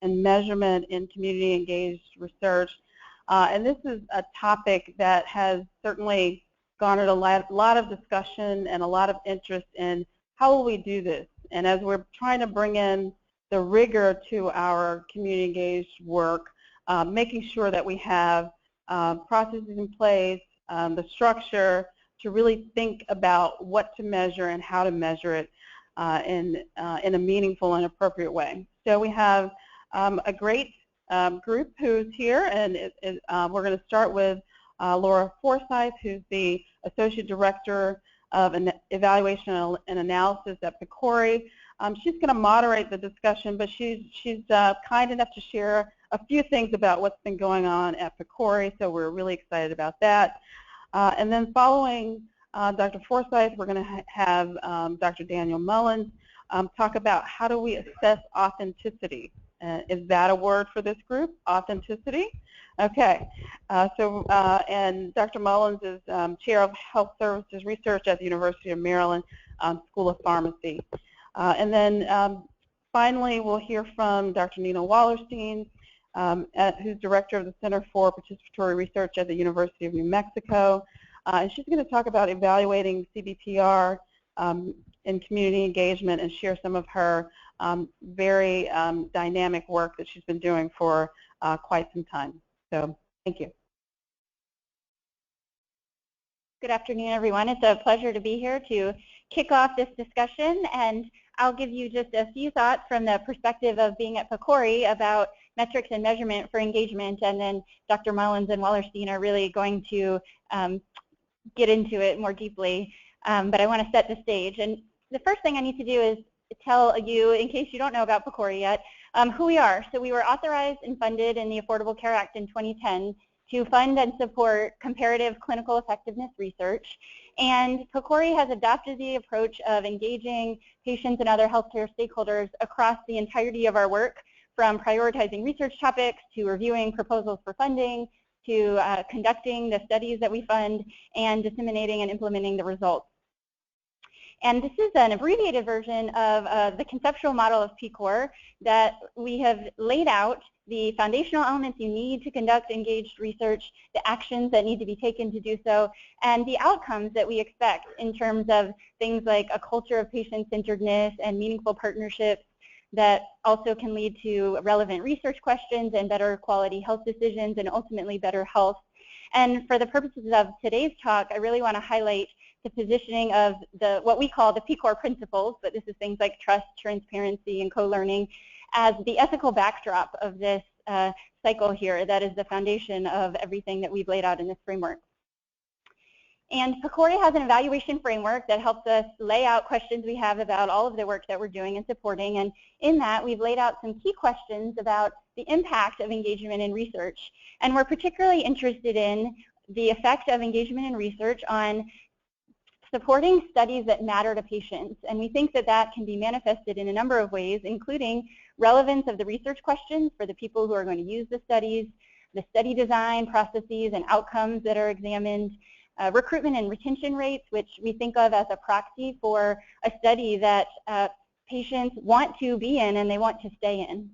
and measurement in community engaged research. And this is a topic that has certainly garnered a lot of discussion and a lot of interest in how will we do this. And as we're trying to bring in the rigor to our community engaged work, making sure that we have processes in place, the structure to really think about what to measure and how to measure it in a meaningful and appropriate way. So we have a great group who's here, and we're going to start with Laura Forsythe, who's the Associate Director of Evaluation and Analysis at PCORI. She's going to moderate the discussion, but she's kind enough to share a few things about what's been going on at PCORI, so we're really excited about that. And then following Dr. Forsythe, we're going to have Dr. Daniel Mullins talk about how do we assess authenticity. Is that a word for this group, authenticity? Okay, and Dr. Mullins is Chair of Health Services Research at the University of Maryland School of Pharmacy. And then finally, we'll hear from Dr. Nina Wallerstein, who's Director of the Center for Participatory Research at the University of New Mexico. And she's going to talk about evaluating CBPR in community engagement and share some of her very dynamic work that she's been doing for quite some time. So thank you. Good afternoon, everyone. It's a pleasure to be here to kick off this discussion, and I'll give you just a few thoughts from the perspective of being at PCORI about metrics and measurement for engagement, and then Dr. Mullins and Wallerstein are really going to get into it more deeply, but I want to set the stage. And the first thing I need to do is tell you, in case you don't know about PCORI yet, who we are. So we were authorized and funded in the Affordable Care Act in 2010 to fund and support comparative clinical effectiveness research. And PCORI has adopted the approach of engaging patients and other healthcare stakeholders across the entirety of our work, from prioritizing research topics to reviewing proposals for funding to conducting the studies that we fund and disseminating and implementing the results. And this is an abbreviated version of the conceptual model of PCOR that we have laid out the foundational elements you need to conduct engaged research, the actions that need to be taken to do so, and the outcomes that we expect in terms of things like a culture of patient-centeredness and meaningful partnerships that also can lead to relevant research questions and better quality health decisions and ultimately better health. And for the purposes of today's talk, I really want to highlight the positioning of what we call the PCOR principles, but this is things like trust, transparency, and co-learning, as the ethical backdrop of this cycle here that is the foundation of everything that we've laid out in this framework. And PCORI has an evaluation framework that helps us lay out questions we have about all of the work that we're doing and supporting. And in that, we've laid out some key questions about the impact of engagement in research. And we're particularly interested in the effect of engagement in research on supporting studies that matter to patients. And we think that that can be manifested in a number of ways, including relevance of the research questions for the people who are going to use the studies, the study design processes and outcomes that are examined, recruitment and retention rates, which we think of as a proxy for a study that patients want to be in and they want to stay in.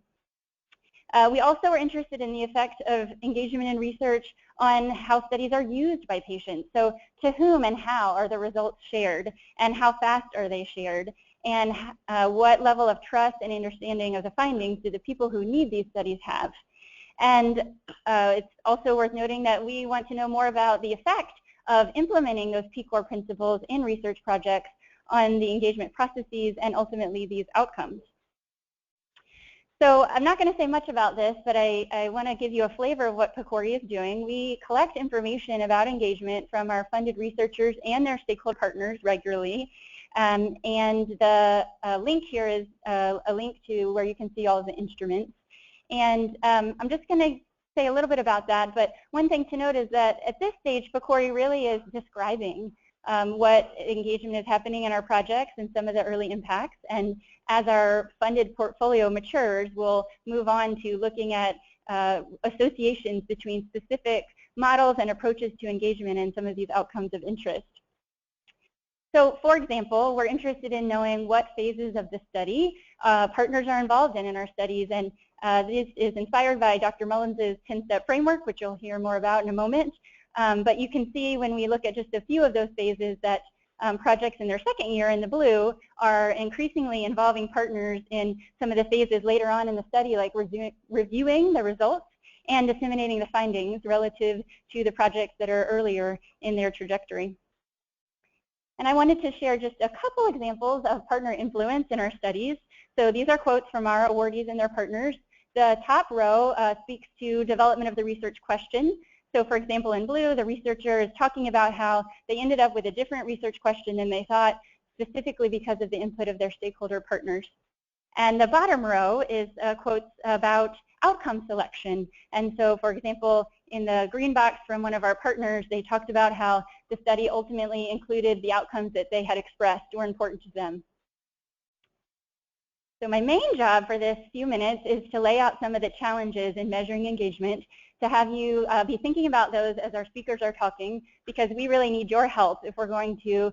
We also are interested in the effect of engagement in research on how studies are used by patients. So to whom and how are the results shared, and how fast are they shared, and what level of trust and understanding of the findings do the people who need these studies have. And it's also worth noting that we want to know more about the effect of implementing those PCOR principles in research projects on the engagement processes and ultimately these outcomes. So I'm not going to say much about this, but I want to give you a flavor of what PCORI is doing. We collect information about engagement from our funded researchers and their stakeholder partners regularly. And the link here is a link to where you can see all of the instruments. And I'm just going to say a little bit about that, but one thing to note is that at this stage, PCORI really is describing what engagement is happening in our projects and some of the early impacts. And as our funded portfolio matures, we'll move on to looking at associations between specific models and approaches to engagement and some of these outcomes of interest. So for example, we're interested in knowing what phases of the study partners are involved in our studies, and this is inspired by Dr. Mullins' 10-step framework, which you'll hear more about in a moment. But you can see when we look at just a few of those phases that projects in their second year in the blue are increasingly involving partners in some of the phases later on in the study, like reviewing the results and disseminating the findings relative to the projects that are earlier in their trajectory. And I wanted to share just a couple examples of partner influence in our studies. So these are quotes from our awardees and their partners. The top row speaks to development of the research question. So for example, in blue, the researcher is talking about how they ended up with a different research question than they thought, specifically because of the input of their stakeholder partners. And the bottom row is quotes about outcome selection. And so for example, in the green box from one of our partners, they talked about how the study ultimately included the outcomes that they had expressed were important to them. So my main job for this few minutes is to lay out some of the challenges in measuring engagement, to have you be thinking about those as our speakers are talking, because we really need your help if we're going to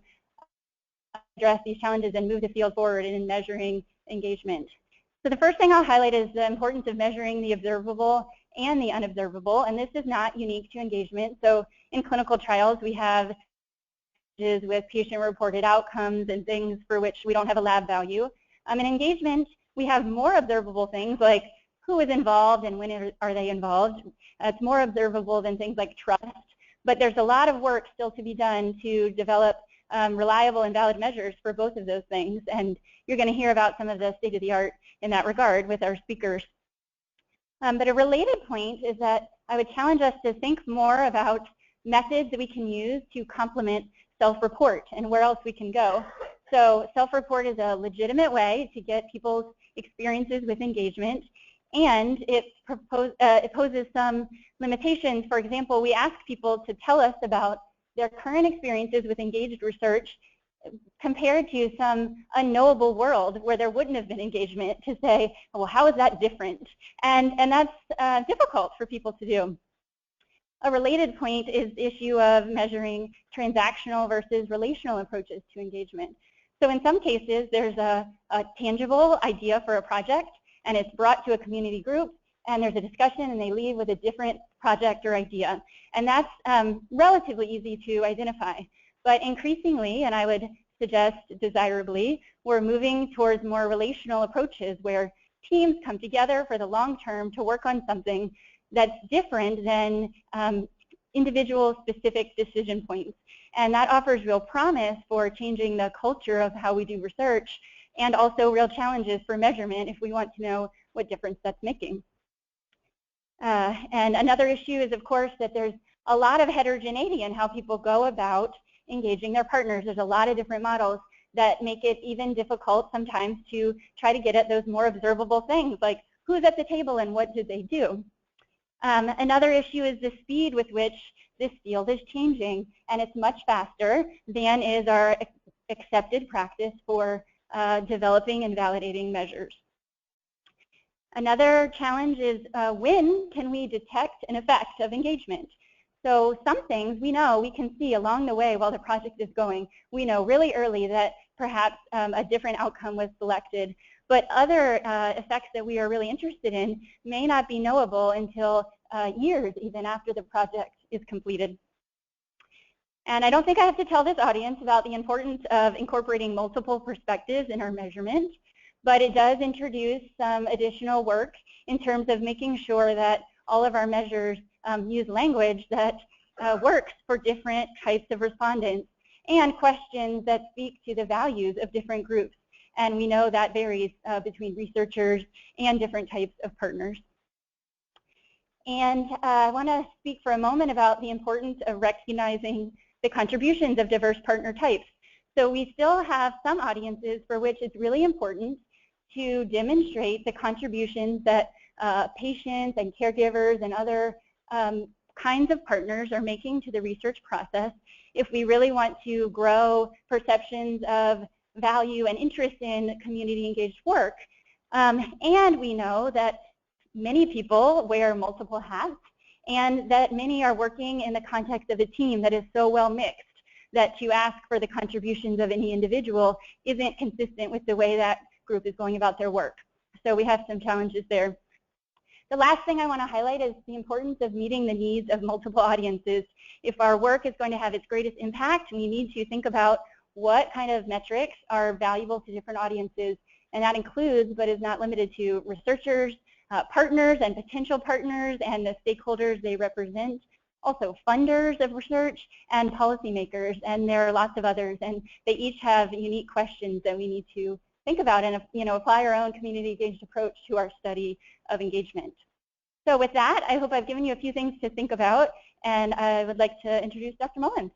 address these challenges and move the field forward in measuring engagement. So the first thing I'll highlight is the importance of measuring the observable and the unobservable, and this is not unique to engagement. So in clinical trials, we have with patient-reported outcomes and things for which we don't have a lab value. In engagement, we have more observable things like who is involved and when are they involved. It's more observable than things like trust, but there's a lot of work still to be done to develop reliable and valid measures for both of those things, and you're going to hear about some of the state-of-the-art in that regard with our speakers. But a related point is that I would challenge us to think more about methods that we can use to complement self-report and where else we can go. So self-report is a legitimate way to get people's experiences with engagement, and it poses some limitations. For example, we ask people to tell us about their current experiences with engaged research compared to some unknowable world where there wouldn't have been engagement, to say, well, how is that different? And that's difficult for people to do. A related point is the issue of measuring transactional versus relational approaches to engagement. So in some cases, there's a tangible idea for a project, and it's brought to a community group, and there's a discussion, and they leave with a different project or idea. And that's relatively easy to identify. But increasingly, and I would suggest desirably, we're moving towards more relational approaches where teams come together for the long term to work on something that's different than individual specific decision points. And that offers real promise for changing the culture of how we do research, and also real challenges for measurement if we want to know what difference that's making. And another issue is, of course, that there's a lot of heterogeneity in how people go about engaging their partners. There's a lot of different models that make it even difficult sometimes to try to get at those more observable things, like who's at the table and what did they do. Another issue is the speed with which this field is changing, and it's much faster than is our accepted practice for developing and validating measures. Another challenge is when can we detect an effect of engagement? So some things we know we can see along the way while the project is going. We know really early that perhaps a different outcome was selected, but other effects that we are really interested in may not be knowable until years even after the project is completed. And I don't think I have to tell this audience about the importance of incorporating multiple perspectives in our measurement, but it does introduce some additional work in terms of making sure that all of our measures use language that works for different types of respondents and questions that speak to the values of different groups. And we know that varies between researchers and different types of partners. And I want to speak for a moment about the importance of recognizing the contributions of diverse partner types. So we still have some audiences for which it's really important to demonstrate the contributions that patients and caregivers and other kinds of partners are making to the research process if we really want to grow perceptions of value and interest in community engaged work. And we know that many people wear multiple hats, and that many are working in the context of a team that is so well mixed. that to ask for the contributions of any individual isn't consistent with the way that group is going about their work. So we have some challenges there. The last thing I want to highlight is the importance of meeting the needs of multiple audiences. If our work is going to have its greatest impact, we need to think about what kind of metrics are valuable to different audiences, and that includes, but is not limited to, researchers, partners and potential partners and the stakeholders they represent, also funders of research and policymakers, and there are lots of others, and they each have unique questions that we need to think about and apply our own community-engaged approach to our study of engagement. So with that, I hope I've given you a few things to think about, and I would like to introduce Dr. Mullins.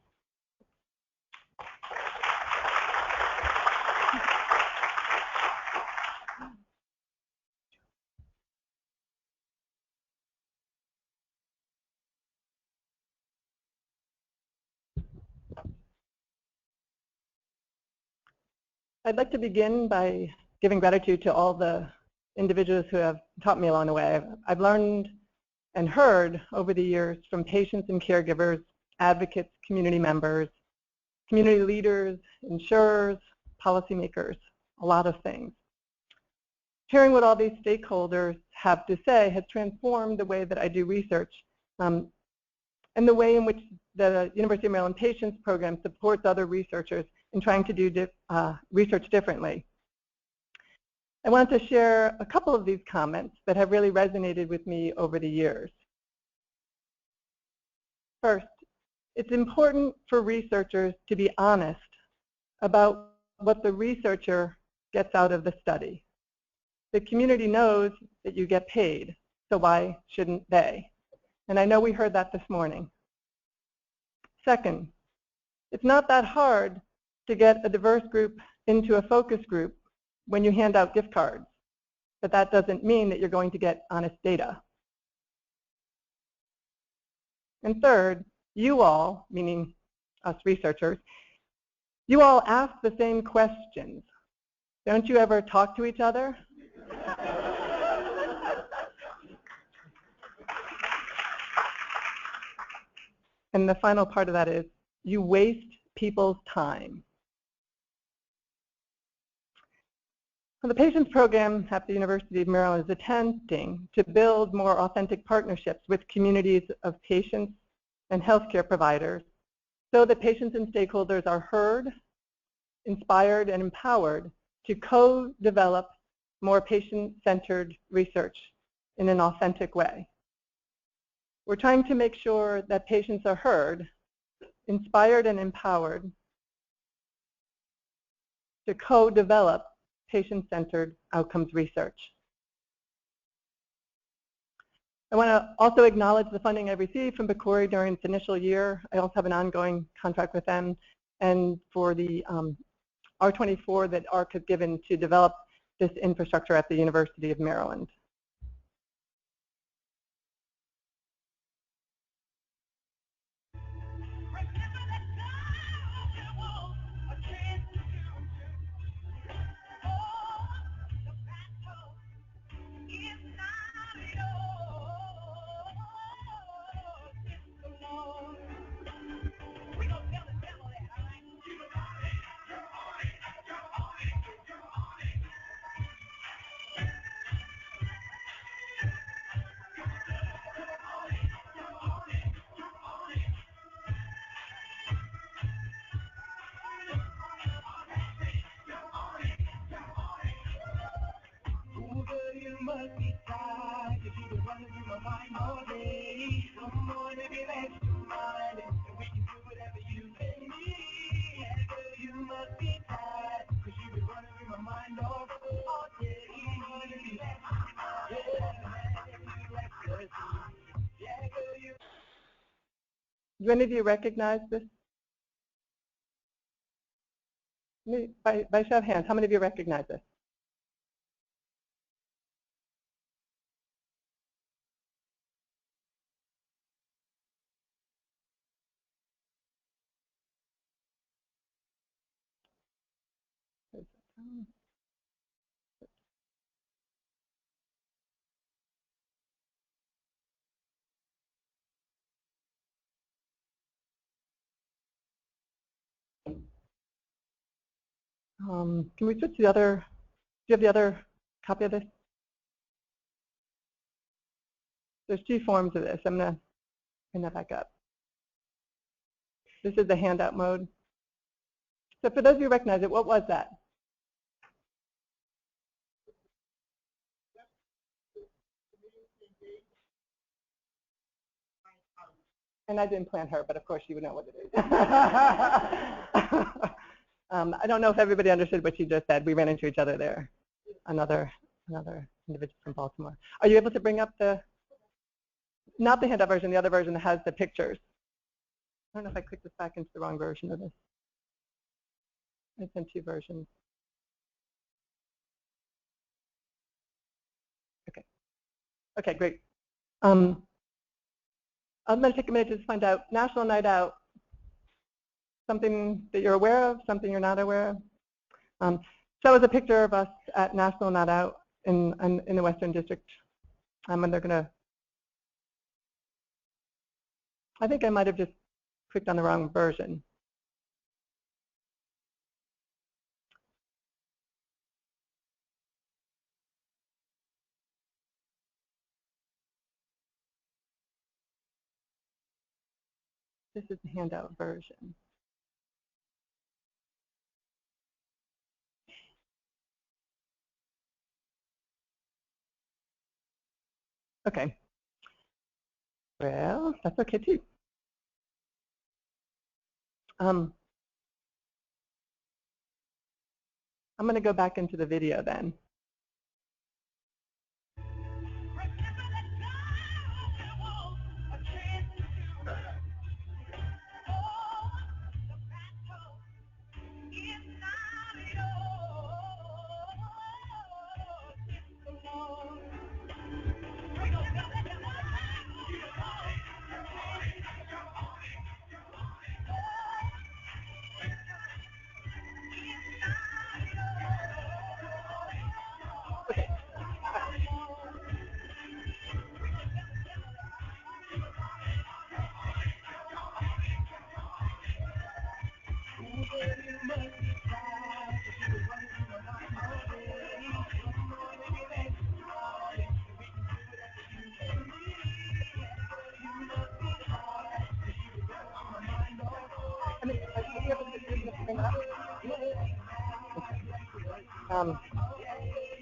I'd like to begin by giving gratitude to all the individuals who have taught me along the way. I've learned and heard over the years from patients and caregivers, advocates, community members, community leaders, insurers, policymakers, a lot of things. Hearing what all these stakeholders have to say has transformed the way that I do research and the way in which the University of Maryland Patients Program supports other researchers in trying to do research differently. I wanted to share a couple of these comments that have really resonated with me over the years. First, it's important for researchers to be honest about what the researcher gets out of the study. The community knows that you get paid, so why shouldn't they? And I know we heard that this morning. Second, it's not that hard to get a diverse group into a focus group when you hand out gift cards, but that doesn't mean that you're going to get honest data. And third, you all, meaning us researchers, you all ask the same questions. Don't you ever talk to each other? And the final part of that is, you waste people's time. So the Patients Program at the University of Maryland is attempting to build more authentic partnerships with communities of patients and healthcare providers so that patients and stakeholders are heard, inspired, and empowered to co-develop more patient-centered research in an authentic way. We're trying to make sure that patients are heard, inspired, and empowered to co-develop patient-centered outcomes research. I want to also acknowledge the funding I received from PCORI during its initial year. I also have an ongoing contract with them, and for the R24 that ARC has given to develop this infrastructure at the University of Maryland. Do any of you recognize this? By show of hands, how many of you recognize this? Can we switch to the other? Do you have the other copy of this? There's two forms of this. I'm going to bring that back up. This is the handout mode. So for those of you who recognize it, what was that? And I didn't plan her, but of course you would know what it is. I don't know if everybody understood what you just said. We ran into each other there. Another individual from Baltimore. Are you able to bring up the, not the handout version, the other version that has the pictures? I don't know if I clicked this back into the wrong version of this. I sent two versions. Okay. Okay, great. I'm going to take a minute to find out National Night Out. Something that you're aware of, something you're not aware of. So that was a picture of us at National Night Out in the Western District. And they're going to, I think I might have just clicked on the wrong version. This is the handout version. Okay. Well, that's okay too. I'm going to go back into the video then.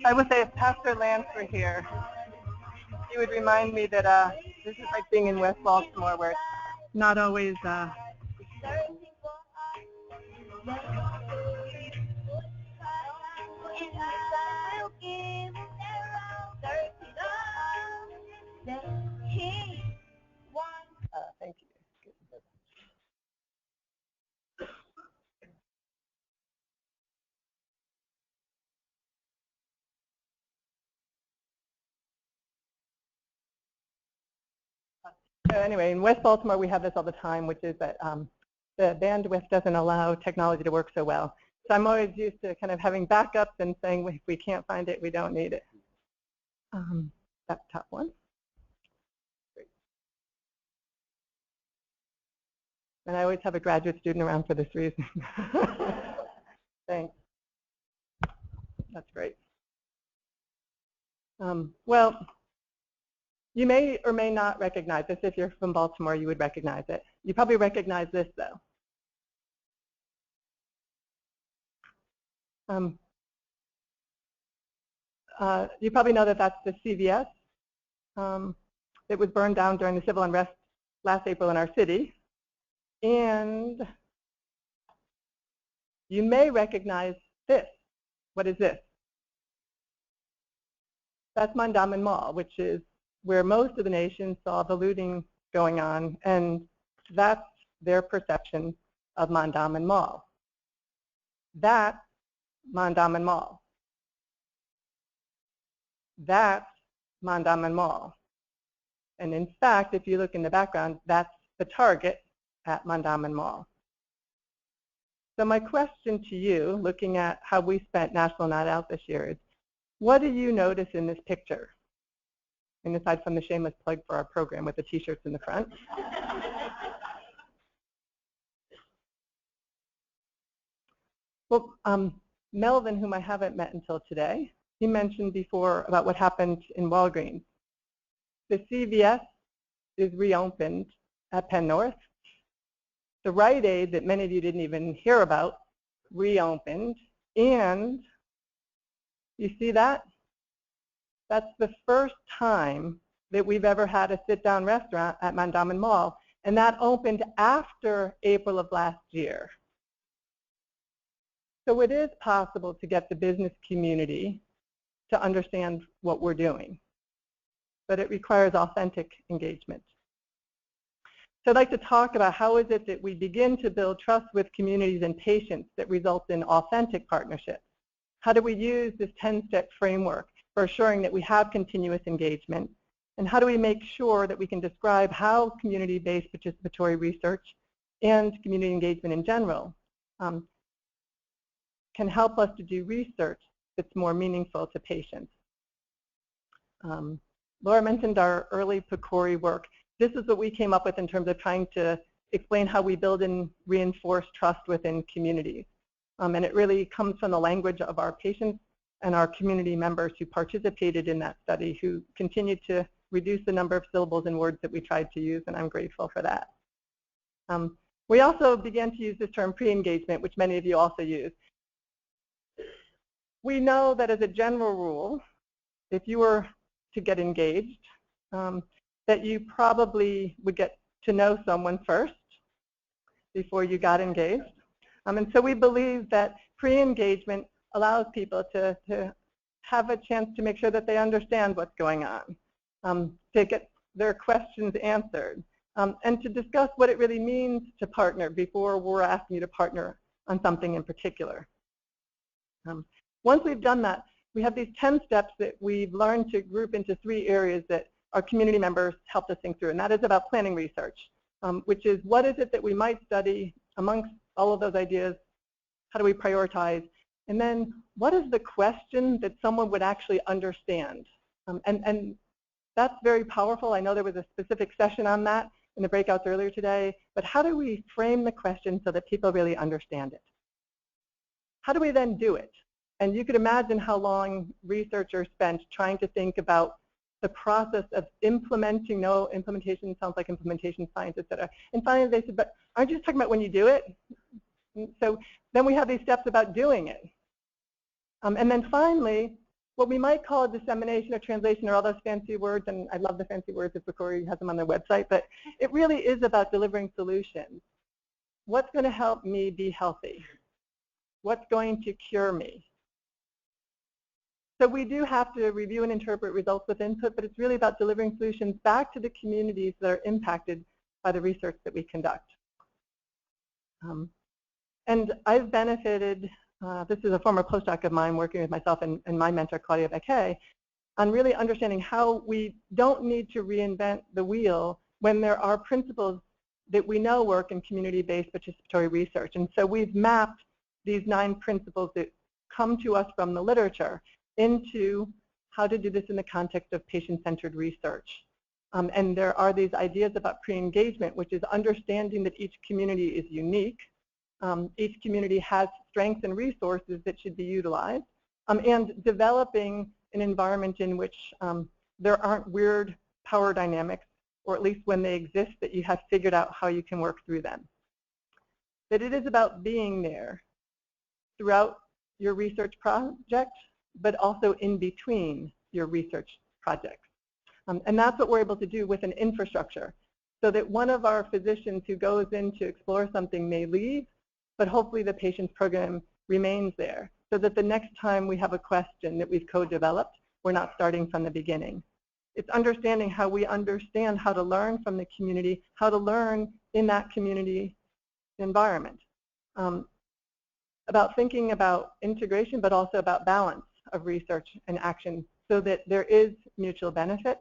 I would say if Pastor Lance were here, he would remind me that this is like being in West Baltimore, where it's not always thank you. So anyway, in West Baltimore, we have this all the time, which is that the bandwidth doesn't allow technology to work so well. So I'm always used to kind of having backups and saying, if we can't find it, we don't need it. That top one. Great. And I always have a graduate student around for this reason. Thanks. That's great. Well, you may or may not recognize this. If you're from Baltimore, you would recognize it. You probably recognize this, though. You probably know that that's the CVS. It was burned down during the civil unrest last April in our city. And you may recognize this. What is this? That's Mondawmin Mall, which is where most of the nation saw the looting going on, and that's their perception of Mondawmin Mall. That's Mondawmin Mall. That's Mondawmin Mall. And in fact, if you look in the background, that's the Target at Mondawmin Mall. So my question to you, looking at how we spent National Night Out this year, is what do you notice in this picture? And aside from the shameless plug for our program with the t-shirts in the front. Well, Melvin, whom I haven't met until today, he mentioned before about what happened in Walgreens. The CVS is reopened at Penn North. The Rite Aid that many of you didn't even hear about reopened. And you see that? That's the first time that we've ever had a sit-down restaurant at Mondawmin Mall, and that opened after April of last year. So it is possible to get the business community to understand what we're doing, but it requires authentic engagement. So I'd like to talk about how is it that we begin to build trust with communities and patients that results in authentic partnerships. How do we use this 10-step framework for assuring that we have continuous engagement? And how do we make sure that we can describe how community-based participatory research and community engagement in general can help us to do research that's more meaningful to patients? Laura mentioned our early PCORI work. This is what we came up with in terms of trying to explain how we build and reinforce trust within communities. And it really comes from the language of our patients and our community members who participated in that study, who continued to reduce the number of syllables and words that we tried to use, and I'm grateful for that. We also began to use this term pre-engagement, which many of you also use. We know that as a general rule, if you were to get engaged, that you probably would get to know someone first before you got engaged. And so we believe that pre-engagement allows people to have a chance to make sure that they understand what's going on, to get their questions answered, and to discuss what it really means to partner before we're asking you to partner on something in particular. Once we've done that, we have these 10 steps that we've learned to group into 3 areas that our community members helped us think through, and that is about planning research, which is what is it that we might study amongst all of those ideas, how do we prioritize, and then what is the question that someone would actually understand? And that's very powerful. I know there was a specific session on that in the breakouts earlier today, but how do we frame the question so that people really understand it? How do we then do it? And you could imagine how long researchers spent trying to think about the process of implementing. No, implementation sounds like implementation science, et cetera. And finally they said, but aren't you just talking about when you do it? So then we have these steps about doing it. And then finally, what we might call dissemination or translation or all those fancy words, and I love the fancy words if PCORI has them on their website, but it really is about delivering solutions. What's going to help me be healthy? What's going to cure me? So we do have to review and interpret results with input, but it's really about delivering solutions back to the communities that are impacted by the research that we conduct. And I've benefited, this is a former postdoc of mine working with myself and my mentor, Claudia Becquet, on really understanding how we don't need to reinvent the wheel when there are principles that we know work in community-based participatory research. And so we've mapped these 9 principles that come to us from the literature into how to do this in the context of patient-centered research. And there are these ideas about pre-engagement, which is understanding that each community is unique. Each community has strengths and resources that should be utilized, and developing an environment in which there aren't weird power dynamics, or at least when they exist, that you have figured out how you can work through them. That it is about being there throughout your research project, but also in between your research projects. And that's what we're able to do with an infrastructure, so that one of our physicians who goes in to explore something may leave, but hopefully the patient's program remains there, so that the next time we have a question that we've co-developed, we're not starting from the beginning. It's understanding how we understand how to learn from the community, how to learn in that community environment. About thinking about integration, but also about balance of research and action, so that there is mutual benefit,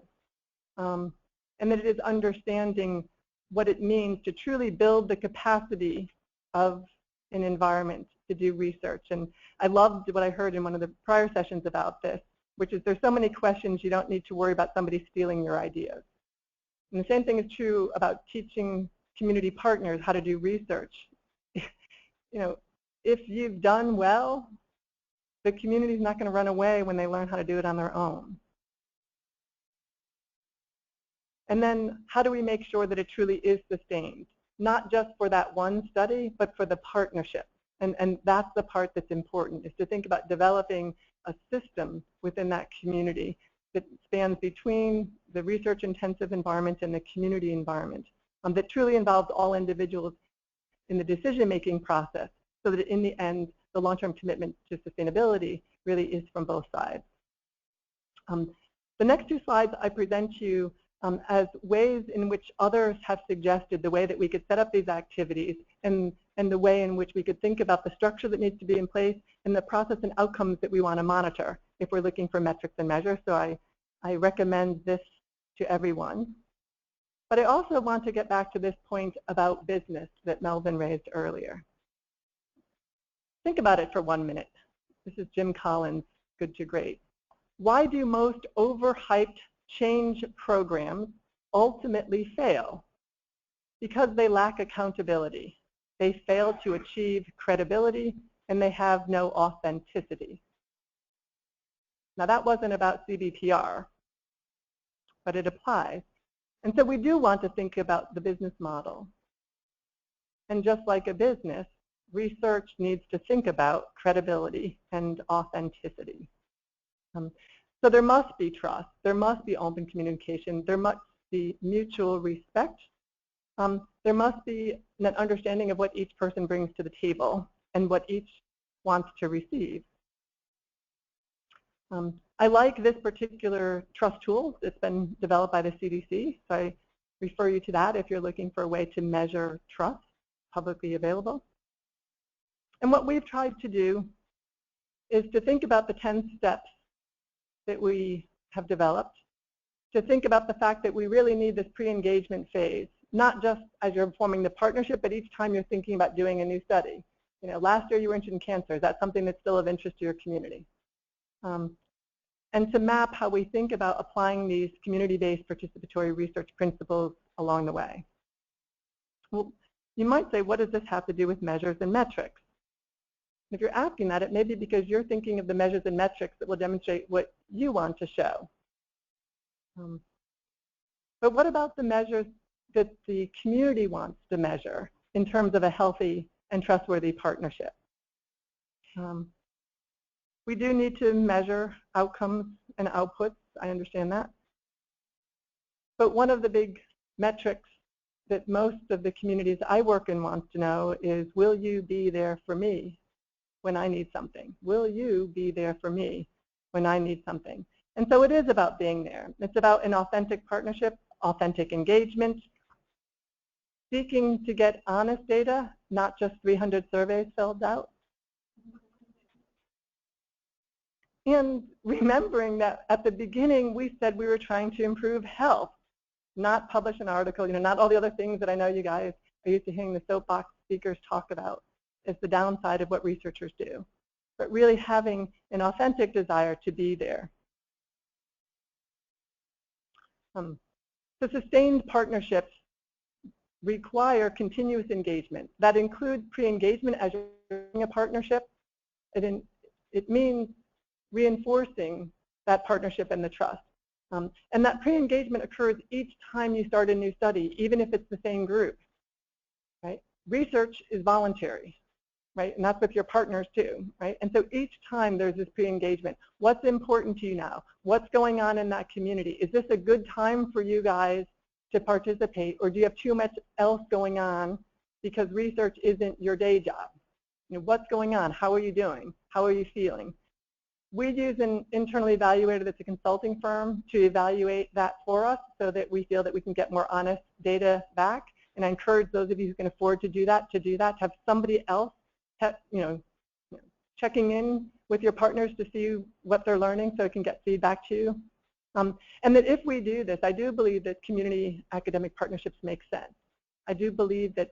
and that it is understanding what it means to truly build the capacity of an environment to do research. And I loved what I heard in one of the prior sessions about this, which is there's so many questions you don't need to worry about somebody stealing your ideas. And the same thing is true about teaching community partners how to do research. You know, if you've done well, The community is not going to run away when they learn how to do it on their own. And then how do we make sure that it truly is sustained? Not just for that one study, but for the partnership. And that's the part that's important, is to think about developing a system within that community that spans between the research-intensive environment and the community environment, that truly involves all individuals in the decision-making process, so that in the end, the long-term commitment to sustainability really is from both sides. The next two slides I present to you as ways in which others have suggested the way that we could set up these activities, and the way in which we could think about the structure that needs to be in place and the process and outcomes that we want to monitor if we're looking for metrics and measures. So I recommend this to everyone. But I also want to get back to this point about business that Melvin raised earlier. Think about it for 1 minute. This is Jim Collins' Good to Great. Why do most overhyped change programs ultimately fail? Because they lack accountability. They fail to achieve credibility, and they have no authenticity. Now, that wasn't about CBPR, but it applies. And so we do want to think about the business model. And just like a business, research needs to think about credibility and authenticity. So there must be trust, there must be open communication, there must be mutual respect, there must be an understanding of what each person brings to the table and what each wants to receive. I like this particular trust tool that's been developed by the CDC, so I refer you to that if you're looking for a way to measure trust, publicly available. And what we've tried to do is to think about the 10 steps that we have developed, to think about the fact that we really need this pre-engagement phase, not just as you're forming the partnership, but each time you're thinking about doing a new study. You know, last year you were interested in cancer. Is that something that's still of interest to your community? And to map how we think about applying these community-based participatory research principles along the way. Well, you might say, what does this have to do with measures and metrics? If you're asking that, it may be because you're thinking of the measures and metrics that will demonstrate what you want to show. But what about the measures that the community wants to measure in terms of a healthy and trustworthy partnership? We do need to measure outcomes and outputs, I understand that. But one of the big metrics that most of the communities I work in wants to know is, will you be there for me when I need something? Will you be there for me when I need something? And so it is about being there. It's about an authentic partnership, authentic engagement, seeking to get honest data, not just 300 surveys filled out. And remembering that at the beginning we said we were trying to improve health, not publish an article, not all the other things that I know you guys are used to hearing the soapbox speakers talk about as the downside of what researchers do, but really having an authentic desire to be there. So sustained partnerships require continuous engagement. That includes pre-engagement as you're in a partnership. It means reinforcing that partnership and the trust. And that pre-engagement occurs each time you start a new study, even if it's the same group, right? Research is voluntary, right? And that's with your partners too, right? And so each time there's this pre-engagement. What's important to you now? What's going on in that community? Is this a good time for you guys to participate, or do you have too much else going on because research isn't your day job? What's going on? How are you doing? How are you feeling? We use an internally evaluator that's a consulting firm to evaluate that for us so that we feel that we can get more honest data back. And I encourage those of you who can afford to do that, to have somebody else checking in with your partners to see what they're learning so it can get feedback to you. And that if we do this, I do believe that community academic partnerships make sense. I do believe that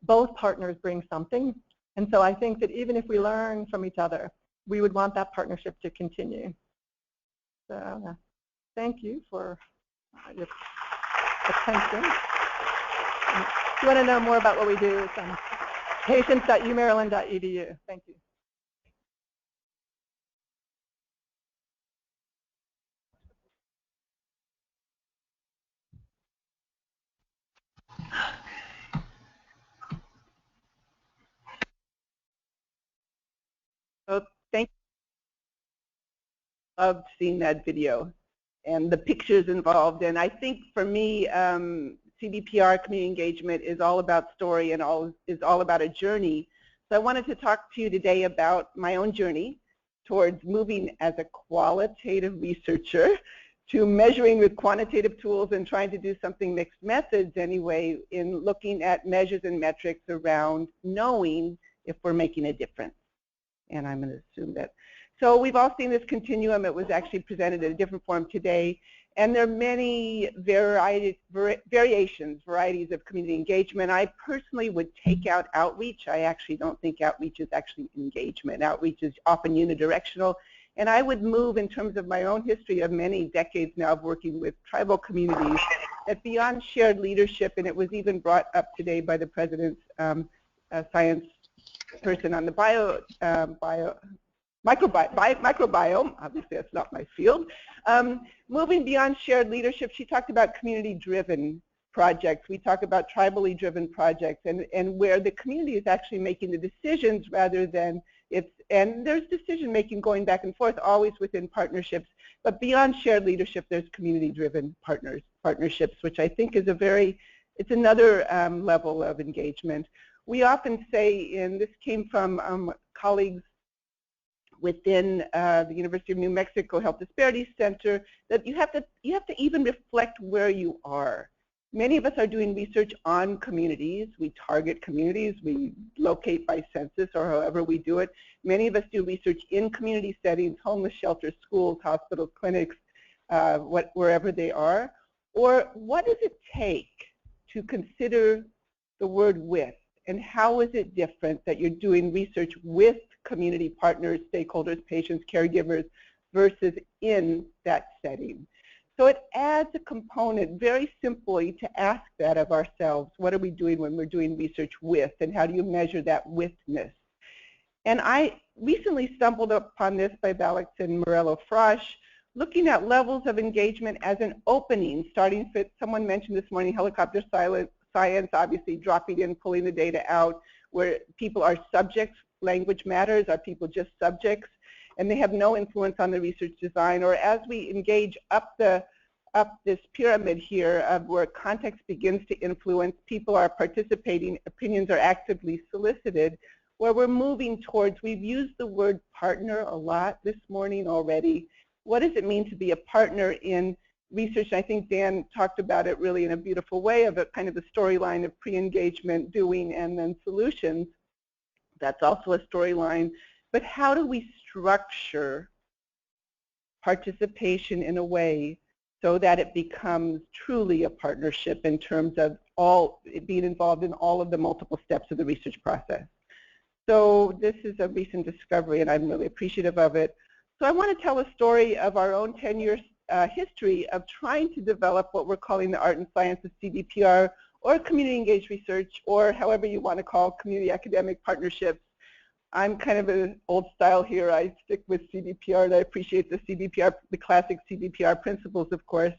both partners bring something. And so I think that even if we learn from each other, we would want that partnership to continue. So thank you for your attention. If you want to know more about what we do, it's patients.umaryland.edu. Thank you. loved seeing that video and the pictures involved. And I think for me, CBPR, community engagement, is all about story and is all about a journey. So I wanted to talk to you today about my own journey towards moving as a qualitative researcher to measuring with quantitative tools and trying to do something mixed methods anyway in looking at measures and metrics around knowing if we're making a difference. And I'm going to assume that. So we've all seen this continuum. It was actually presented in a different form today. And there are many varieties of community engagement. I personally would take out outreach. I actually don't think outreach is actually engagement. Outreach is often unidirectional. And I would move, in terms of my own history of many decades now of working with tribal communities, that beyond shared leadership, and it was even brought up today by the President's science person on the microbiome, obviously that's not my field. Moving beyond shared leadership, she talked about community-driven projects. We talk about tribally driven projects, and where the community is actually making the decisions rather than and there's decision-making going back and forth, always within partnerships. But beyond shared leadership, there's community-driven partnerships, which I think is it's another level of engagement. We often say, and this came from colleagues within the University of New Mexico Health Disparities Center, that you have to even reflect where you are. Many of us are doing research on communities. We target communities. We locate by census or however we do it. Many of us do research in community settings, homeless shelters, schools, hospitals, clinics, wherever they are. Or what does it take to consider the word with? And how is it different that you're doing research with community partners, stakeholders, patients, caregivers, versus in that setting? So it adds a component very simply to ask that of ourselves. What are we doing when we're doing research with, and how do you measure that withness? And I recently stumbled upon this by Balix and Morello-Frosch, looking at levels of engagement as an opening, starting with, someone mentioned this morning, helicopter science, obviously dropping in, pulling the data out, where people are subjects, language matters, are people just subjects, and they have no influence on the research design. Or as we engage up this pyramid here of where context begins to influence, people are participating, opinions are actively solicited, where we're moving towards, we've used the word partner a lot this morning already. What does it mean to be a partner in research? And I think Dan talked about it really in a beautiful way of a kind of a storyline of pre-engagement, doing, and then solutions. That's also a storyline. But how do we structure participation in a way so that it becomes truly a partnership in terms of being involved in all of the multiple steps of the research process? So this is a recent discovery, and I'm really appreciative of it. So I want to tell a story of our own 10-year history of trying to develop what we're calling the art and science of CBPR, or community engaged research, or however you want to call community academic partnerships. I'm kind of an old style here. I stick with CBPR, and I appreciate the classic CBPR principles, of course.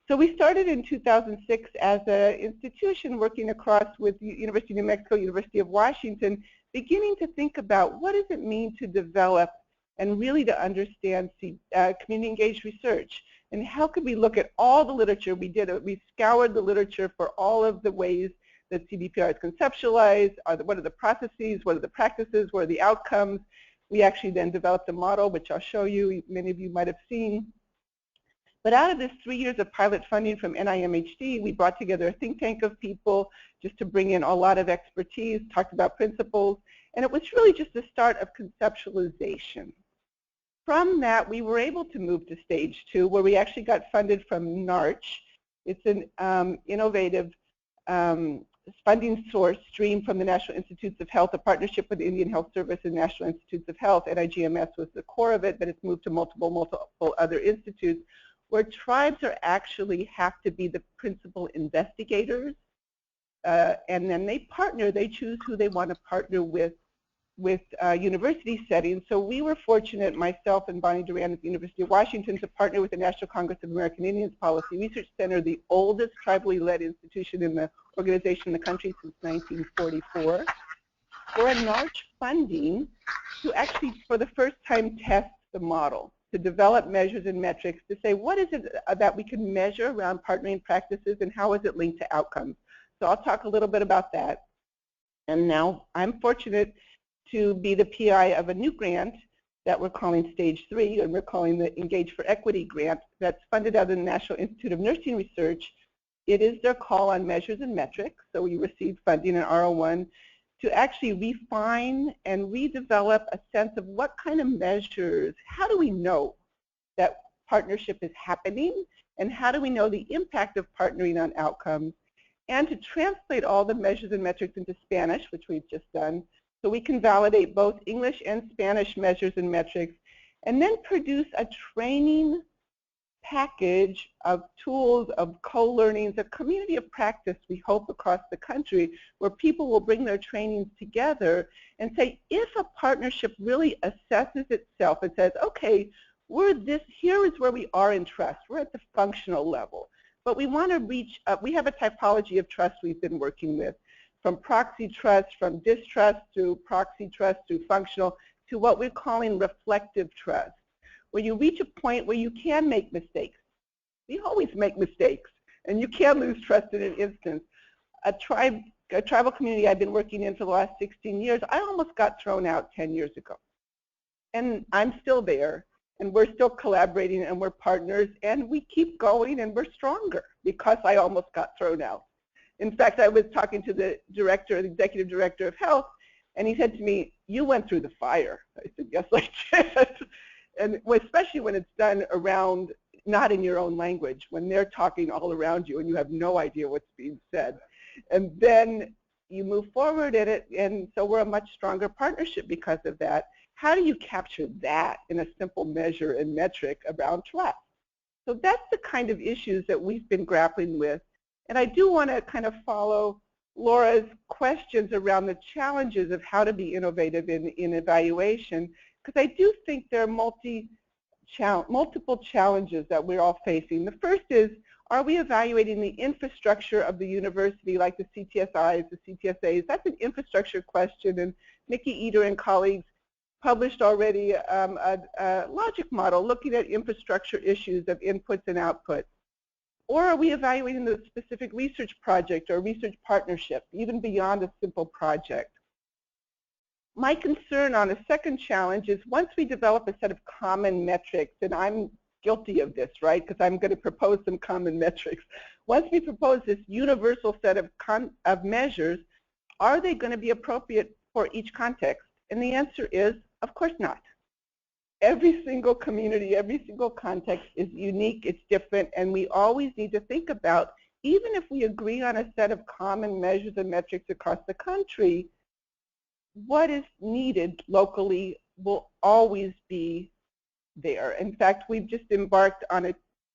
So we started in 2006 as an institution working across with University of New Mexico, University of Washington, beginning to think about what does it mean to develop and really to understand community engaged research, and how could we look at all the literature. We scoured the literature for all of the ways that CBPR is conceptualized, what are the processes, what are the practices, what are the outcomes. We actually then developed a model, which I'll show you, many of you might have seen. But out of this 3 years of pilot funding from NIMHD, we brought together a think tank of people just to bring in a lot of expertise, talked about principles, and it was really just the start of conceptualization. From that, we were able to move to stage 2, where we actually got funded from NARCH. It's an innovative funding source stream from the National Institutes of Health, a partnership with the Indian Health Service and National Institutes of Health. NIGMS was the core of it, but it's moved to multiple other institutes, where tribes actually have to be the principal investigators, and then they partner. They choose who they want to partner with university settings. So we were fortunate, myself and Bonnie Duran at the University of Washington, to partner with the National Congress of American Indians Policy Research Center, the oldest tribally led institution in the organization in the country since 1944, for a NARCH funding to actually, for the first time, test the model. to develop measures and metrics to say what is it that we can measure around partnering practices and how is it linked to outcomes. So I'll talk a little bit about that. And now I'm fortunate to be the PI of a new grant that we're calling Stage 3, and we're calling the Engage for Equity grant that's funded out of the National Institute of Nursing Research. It is their call on measures and metrics, so we received funding in R01 to actually refine and redevelop a sense of what kind of measures, how do we know that partnership is happening, and how do we know the impact of partnering on outcomes, and to translate all the measures and metrics into Spanish, which we've just done, so we can validate both English and Spanish measures and metrics, and then produce a training package of tools, of co-learnings, a community of practice, we hope, across the country, where people will bring their trainings together and say, if a partnership really assesses itself and says, okay, here is where we are in trust. We're at the functional level. But we want to reach up. We have a typology of trust we've been working with, from proxy trust, from distrust to proxy trust to functional, to what we're calling reflective trust, where you reach a point where you can make mistakes. We always make mistakes, and you can lose trust in an instance. A tribal community I've been working in for the last 16 years, I almost got thrown out 10 years ago. And I'm still there, and we're still collaborating, and we're partners, and we keep going, and we're stronger because I almost got thrown out. In fact, I was talking to the executive director of health, and he said to me, you went through the fire. I said, yes, I did. And especially when it's done around, not in your own language, when they're talking all around you and you have no idea what's being said. And then you move forward in it, and so we're a much stronger partnership because of that. How do you capture that in a simple measure and metric around trust? So that's the kind of issues that we've been grappling with. And I do want to kind of follow Laura's questions around the challenges of how to be innovative in evaluation, because I do think there are multiple challenges that we're all facing. The first is, are we evaluating the infrastructure of the university, like the CTSIs, the CTSAs? That's an infrastructure question, and Nikki Eder and colleagues published already a logic model looking at infrastructure issues of inputs and outputs. Or are we evaluating the specific research project or research partnership, even beyond a simple project? My concern on a second challenge is once we develop a set of common metrics, and I'm guilty of this, right, because I'm going to propose some common metrics. Once we propose this universal set of measures, are they going to be appropriate for each context? And the answer is, of course not. Every single community, every single context is unique, it's different, and we always need to think about, even if we agree on a set of common measures and metrics across the country, what is needed locally will always be there. In fact, we've just embarked on a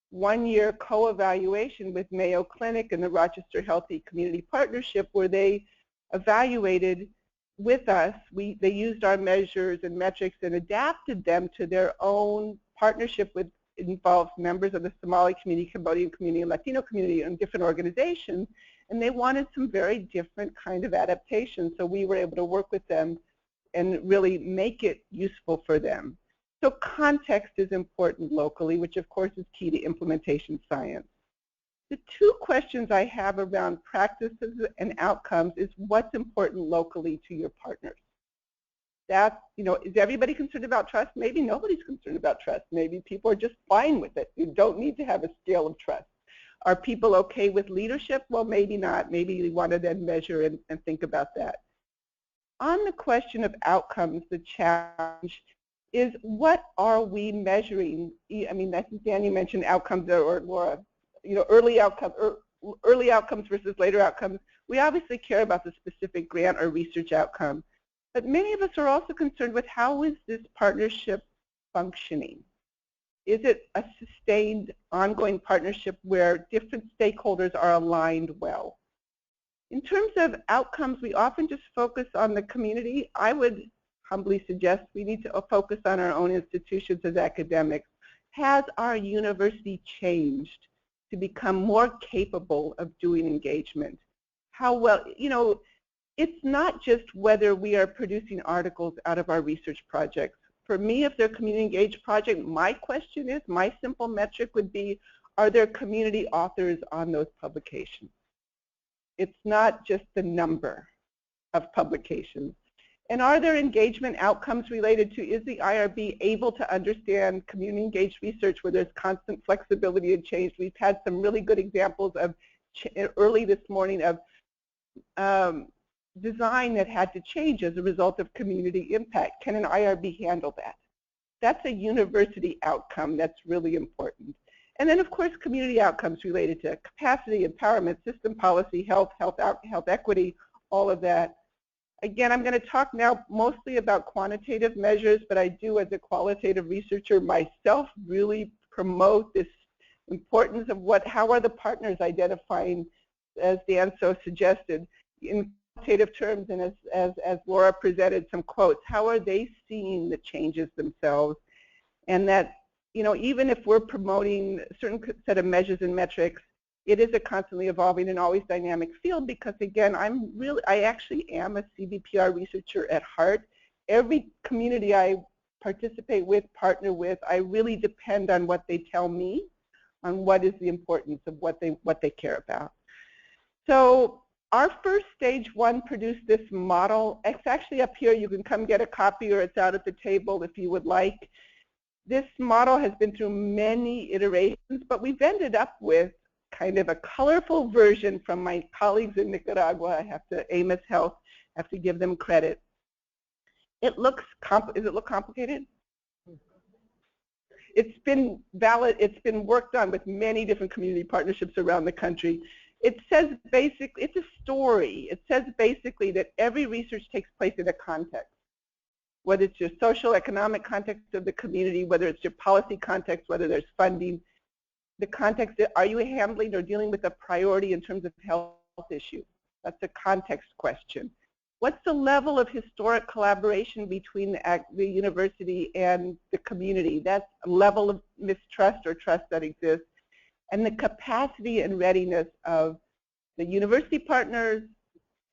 one-year co-evaluation with Mayo Clinic and the Rochester Healthy Community Partnership, where they evaluated with us. They used our measures and metrics and adapted them to their own partnership with involved members of the Somali community, Cambodian community, and Latino community, and different organizations. And they wanted some very different kind of adaptations, so we were able to work with them and really make it useful for them. So context is important locally, which of course is key to implementation science. The two questions I have around practices and outcomes is what's important locally to your partners. That, is everybody concerned about trust? Maybe nobody's concerned about trust. Maybe people are just fine with it. You don't need to have a scale of trust. Are people okay with leadership? Well, maybe not. Maybe you want to then measure and think about that. On the question of outcomes, the challenge is, what are we measuring? I mean, I think Danny mentioned outcomes, or Laura, early outcomes versus later outcomes. We obviously care about the specific grant or research outcome, but many of us are also concerned with how is this partnership functioning? Is it a sustained, ongoing partnership where different stakeholders are aligned well? In terms of outcomes, we often just focus on the community. I would humbly suggest we need to focus on our own institutions as academics. Has our university changed to become more capable of doing engagement? How well, it's not just whether we are producing articles out of our research projects. For me, if they're a community engaged project, my question is, my simple metric would be, are there community authors on those publications? It's not just the number of publications. And are there engagement outcomes related to, is the IRB able to understand community engaged research where there's constant flexibility and change? We've had some really good examples of early this morning of design that had to change as a result of community impact. Can an IRB handle that? That's a university outcome that's really important. And then, of course, community outcomes related to capacity, empowerment, system policy, health equity, all of that. Again, I'm going to talk now mostly about quantitative measures, but I do, as a qualitative researcher myself, really promote this importance of how are the partners identifying, as Dan so suggested, in quantitative terms, and as Laura presented some quotes, how are they seeing the changes themselves? And that, you know, even if we're promoting a certain set of measures and metrics, it is a constantly evolving and always dynamic field, because again, I actually am a CBPR researcher at heart. Every community I participate with, partner with, I really depend on what they tell me, on what is the importance of what they care about. So our first stage one produced this model. It's actually up here. You can come get a copy, or it's out at the table if you would like. This model has been through many iterations, but we've ended up with kind of a colorful version from my colleagues in Nicaragua. I have to, Amos Health, have to give them credit. Does it look complicated? It's been worked on with many different community partnerships around the country. It says basically, it's a story. It says basically that every research takes place in a context, whether it's your social economic context of the community, whether it's your policy context, whether there's funding. The context, are you handling or dealing with a priority in terms of health issue? That's a context question. What's the level of historic collaboration between the university and the community? That's a level of mistrust or trust that exists. And the capacity and readiness of the university partners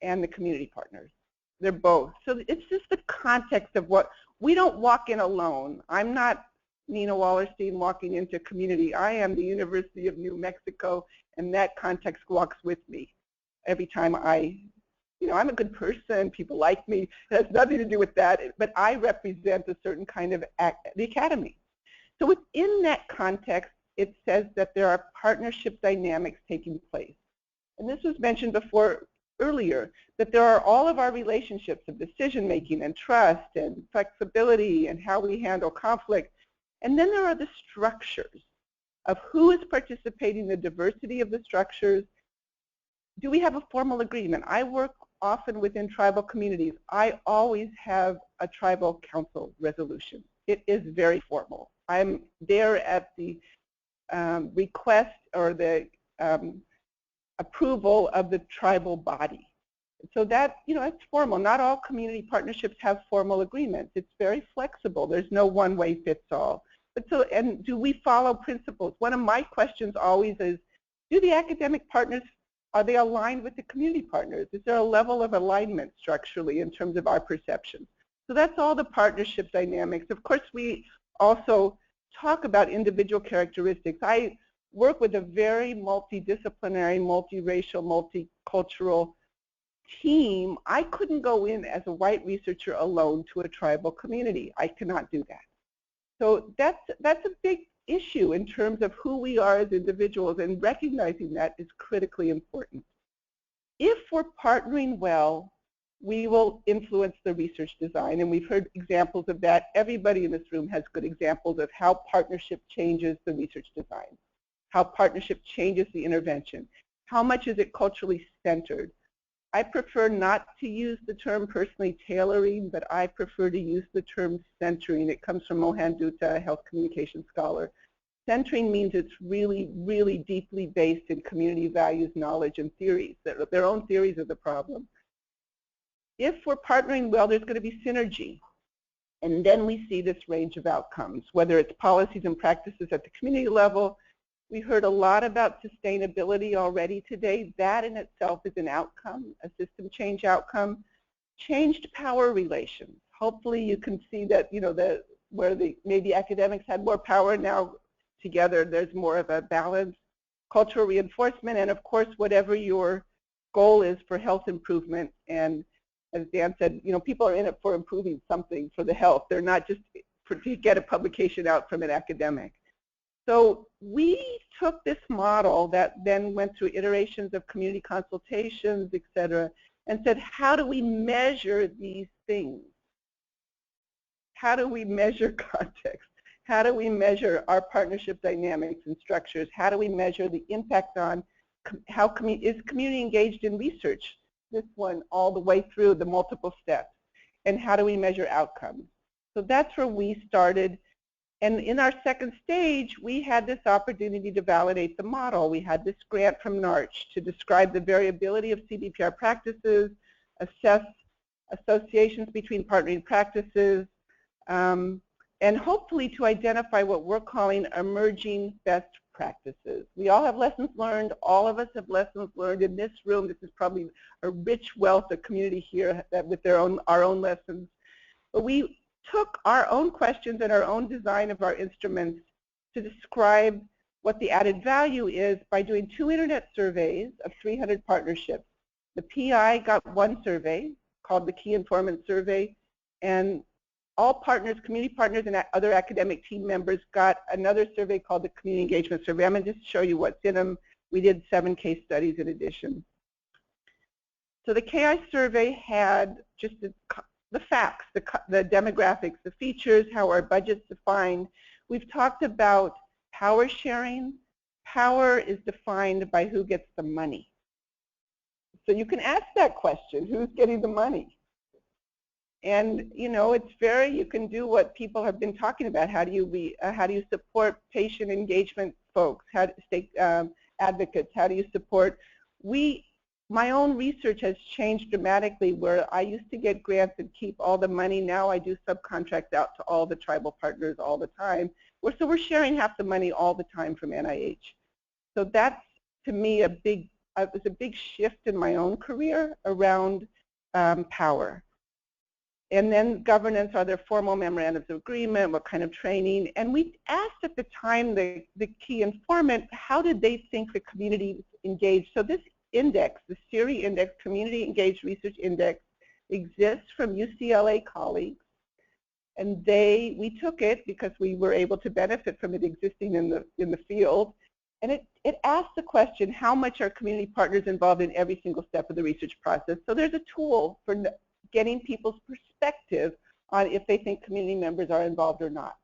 and the community partners. They're both. So it's just the context of what, we don't walk in alone. I'm not Nina Wallerstein walking into community. I am the University of New Mexico, and that context walks with me every time I'm a good person, people like me. It has nothing to do with that, but I represent a certain kind of the academy. So within that context, it says that there are partnership dynamics taking place. And this was mentioned before earlier, that there are all of our relationships of decision making and trust and flexibility and how we handle conflict. And then there are the structures of who is participating, the diversity of the structures. Do we have a formal agreement? I work often within tribal communities. I always have a tribal council resolution. It is very formal. I'm there at the request or the approval of the tribal body. So that, it's formal. Not all community partnerships have formal agreements. It's very flexible. There's no one way fits all. And do we follow principles? One of my questions always is, do the academic partners, are they aligned with the community partners? Is there a level of alignment structurally in terms of our perception? So that's all the partnership dynamics. Of course, we also talk about individual characteristics. I work with a very multidisciplinary, multiracial, multicultural team. I couldn't go in as a white researcher alone to a tribal community. I cannot do that. So that's a big issue in terms of who we are as individuals, and recognizing that is critically important. If we're partnering well, we will influence the research design, and we've heard examples of that. Everybody in this room has good examples of how partnership changes the research design, how partnership changes the intervention, how much is it culturally centered. I prefer not to use the term personally tailoring, but I prefer to use the term centering. It comes from Mohan Dutta, a health communication scholar. Centering means it's really, really deeply based in community values, knowledge, and theories. Their own theories are the problem. If we're partnering well, there's going to be synergy. And then we see this range of outcomes, whether it's policies and practices at the community level. We heard a lot about sustainability already today. That in itself is an outcome, a system change outcome. Changed power relations. Hopefully you can see that, the where maybe academics had more power. Now together there's more of a balance. Cultural reinforcement, and of course whatever your goal is for health improvement. And as Dan said, you know, people are in it for improving something for the health. They're not just to get a publication out from an academic. So we took this model that then went through iterations of community consultations, et cetera, and said, how do we measure these things? How do we measure context? How do we measure our partnership dynamics and structures? How do we measure the impact on how is community engaged in research? This one all the way through the multiple steps. And how do we measure outcomes? So that's where we started. And in our second stage, we had this opportunity to validate the model. We had this grant from NARCH to describe the variability of CBPR practices, assess associations between partnering practices, and hopefully to identify what we're calling emerging best practices. We all have lessons learned. All of us have lessons learned in this room. This is probably a rich wealth of community here that with our own lessons. But we took our own questions and our own design of our instruments to describe what the added value is by doing 2 internet surveys of 300 partnerships. The PI got 1 survey called the Key Informant Survey, and all partners, community partners and other academic team members got another survey called the Community Engagement Survey. I'm going to just show you what's in them. We did 7 case studies in addition. So the KI survey had just the facts, the demographics, the features, how our budget's defined. We've talked about power sharing. Power is defined by who gets the money. So you can ask that question, who's getting the money? And you know, it's you can do what people have been talking about. How do you support patient engagement folks? How do state advocates? How do you support? My own research has changed dramatically, where I used to get grants and keep all the money. Now I do subcontract out to all the tribal partners all the time. So we're sharing half the money all the time from NIH. So that's, to me, it was a big shift in my own career around power. And then governance, are there formal memorandums of agreement, what kind of training? And we asked at the time the key informant, how did they think the community engaged? So this index, the CBPR index, Community Engaged Research Index, exists from UCLA colleagues. And we took it because we were able to benefit from it existing in the field. And it asked the question, how much are community partners involved in every single step of the research process? So there's a tool for getting people's perspective on if they think community members are involved or not.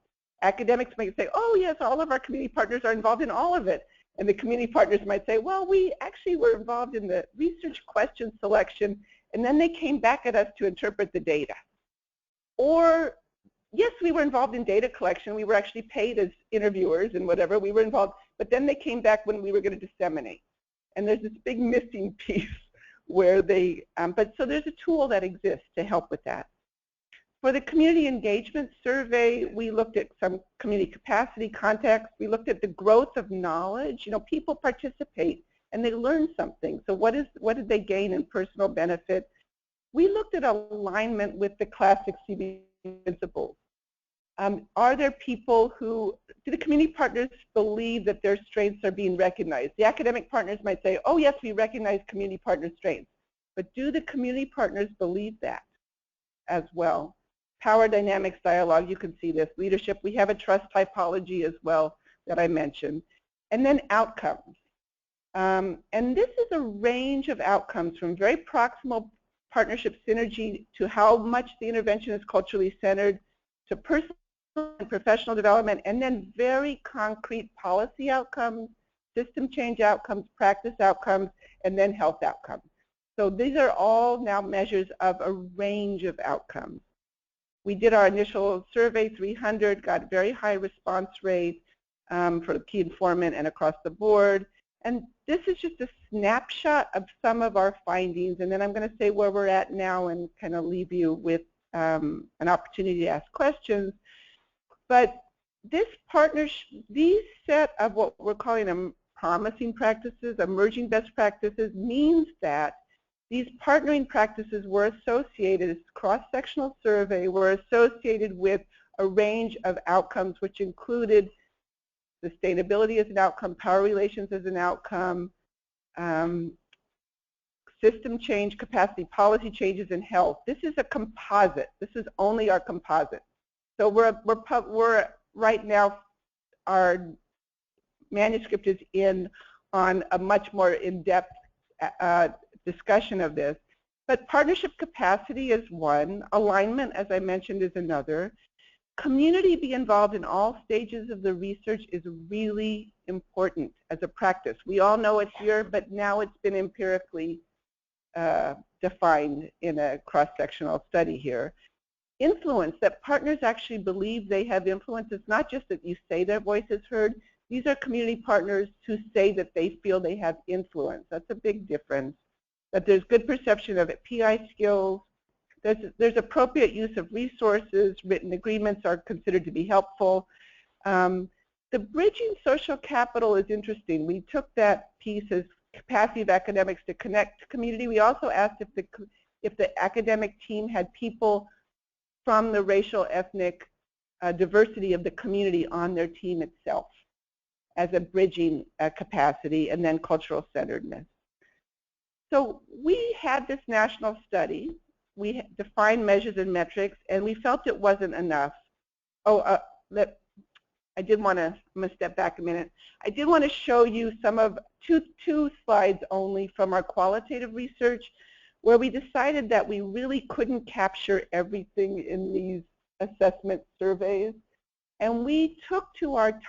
Academics might say, oh yes, all of our community partners are involved in all of it. And the community partners might say, well, we actually were involved in the research question selection, and then they came back at us to interpret the data. Or, yes, we were involved in data collection. We were actually paid as interviewers and whatever. We were involved, but then they came back when we were going to disseminate. And there's this big missing piece where so there's a tool that exists to help with that. For the community engagement survey, we looked at some community capacity context. We looked at the growth of knowledge. You know, people participate and they learn something. So what did they gain in personal benefit? We looked at alignment with the classic CBPR principles. Are there people do the community partners believe that their strengths are being recognized? The academic partners might say, oh yes, we recognize community partner strengths. But do the community partners believe that as well? Power dynamics dialogue, you can see this. Leadership, we have a trust typology as well that I mentioned. And then outcomes. And this is a range of outcomes from very proximal partnership synergy to how much the intervention is culturally centered, to personal and professional development, and then very concrete policy outcomes, system change outcomes, practice outcomes, and then health outcomes. So these are all now measures of a range of outcomes. We did our initial survey, 300, got very high response rate for the key informant and across the board. And this is just a snapshot of some of our findings, and then I'm going to say where we're at now and kind of leave you with an opportunity to ask questions. But this these set of what we're calling them promising practices, emerging best practices, means that these partnering practices were associated, this cross-sectional survey, were associated with a range of outcomes which included sustainability as an outcome, power relations as an outcome, system change, capacity, policy changes, and health. This is a composite. This is only our composite. So we're right now, our manuscript is in on a much more in-depth discussion of this. But partnership capacity is one. Alignment, as I mentioned, is another. Community be involved in all stages of the research is really important as a practice. We all know it here, but now it's been empirically defined in a cross-sectional study here. Influence, that partners actually believe they have influence. It's not just that you say their voice is heard. These are community partners who say that they feel they have influence. That's a big difference. That there's good perception of it. PI skills. There's appropriate use of resources. Written agreements are considered to be helpful. The bridging social capital is interesting. We took that piece as capacity of academics to connect to community. We also asked if the academic team had people from the racial, ethnic diversity of the community on their team itself as a bridging capacity, and then cultural centeredness. So we had this national study. We defined measures and metrics, and we felt it wasn't enough. I'm going to step back a minute. I did want to show you some of two slides only from our qualitative research, where we decided that we really couldn't capture everything in these assessment surveys. And we took to our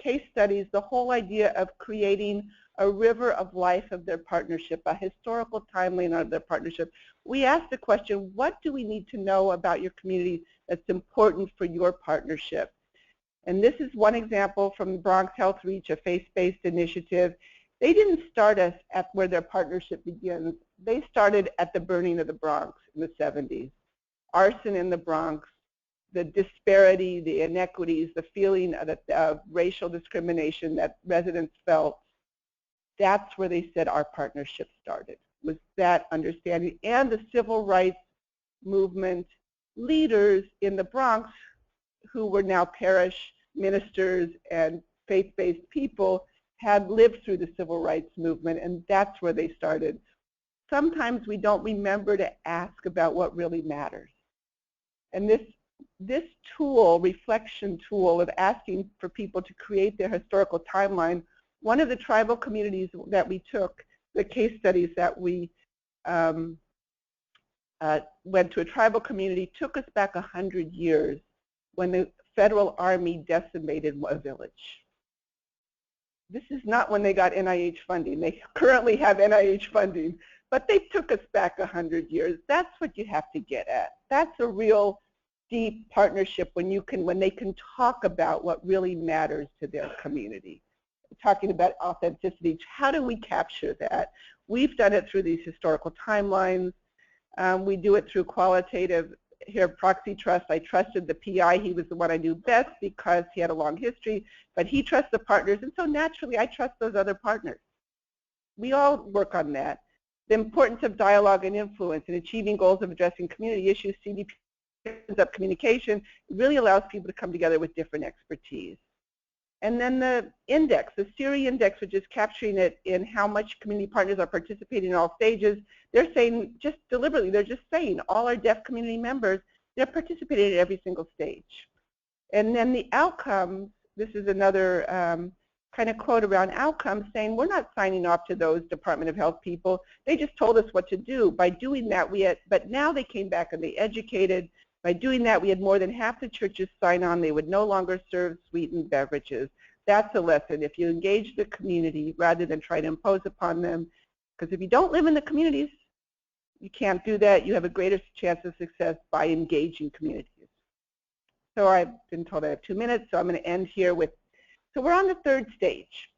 case studies the whole idea of creating a river of life of their partnership, a historical timeline of their partnership. We asked the question, what do we need to know about your community that's important for your partnership? And this is one example from the Bronx Health Reach, a faith-based initiative. They didn't start us at where their partnership begins. They started at the burning of the Bronx in the 70s. Arson in the Bronx, the disparity, the inequities, the feeling of racial discrimination that residents felt. That's where they said our partnership started, was that understanding. And the civil rights movement leaders in the Bronx, who were now parish ministers and faith-based people, had lived through the civil rights movement, and that's where they started. Sometimes we don't remember to ask about what really matters. And this tool, reflection tool of asking for people to create their historical timeline, one of the tribal communities that we took, the case studies that we went to a tribal community, took us back 100 years when the Federal Army decimated a village. This is not when they got NIH funding. They currently have NIH funding, but they took us back 100 years. That's what you have to get at. That's a real deep partnership when they can talk about what really matters to their community. Talking about authenticity, how do we capture that? We've done it through these historical timelines. We do it through qualitative. Here, proxy trust. I trusted the PI. He was the one I knew best because he had a long history, but he trusts the partners, and so naturally I trust those other partners. We all work on that. The importance of dialogue and influence in achieving goals of addressing community issues. CBPR opens up communication. It really allows people to come together with different expertise. And then the index, the CBPR index, which is capturing it in how much community partners are participating in all stages. They're saying, just deliberately, they're just saying all our deaf community members, they're participating at every single stage. And then the outcomes, this is another kind of quote around outcomes, saying we're not signing off to those Department of Health people. They just told us what to do. By doing that, but now they came back and they educated. By doing that, we had more than half the churches sign on. They would no longer serve sweetened beverages. That's a lesson. If you engage the community rather than try to impose upon them, because if you don't live in the communities, you can't do that. You have a greater chance of success by engaging communities. So I've been told I have 2 minutes, so I'm going to end here with, so we're on the third stage,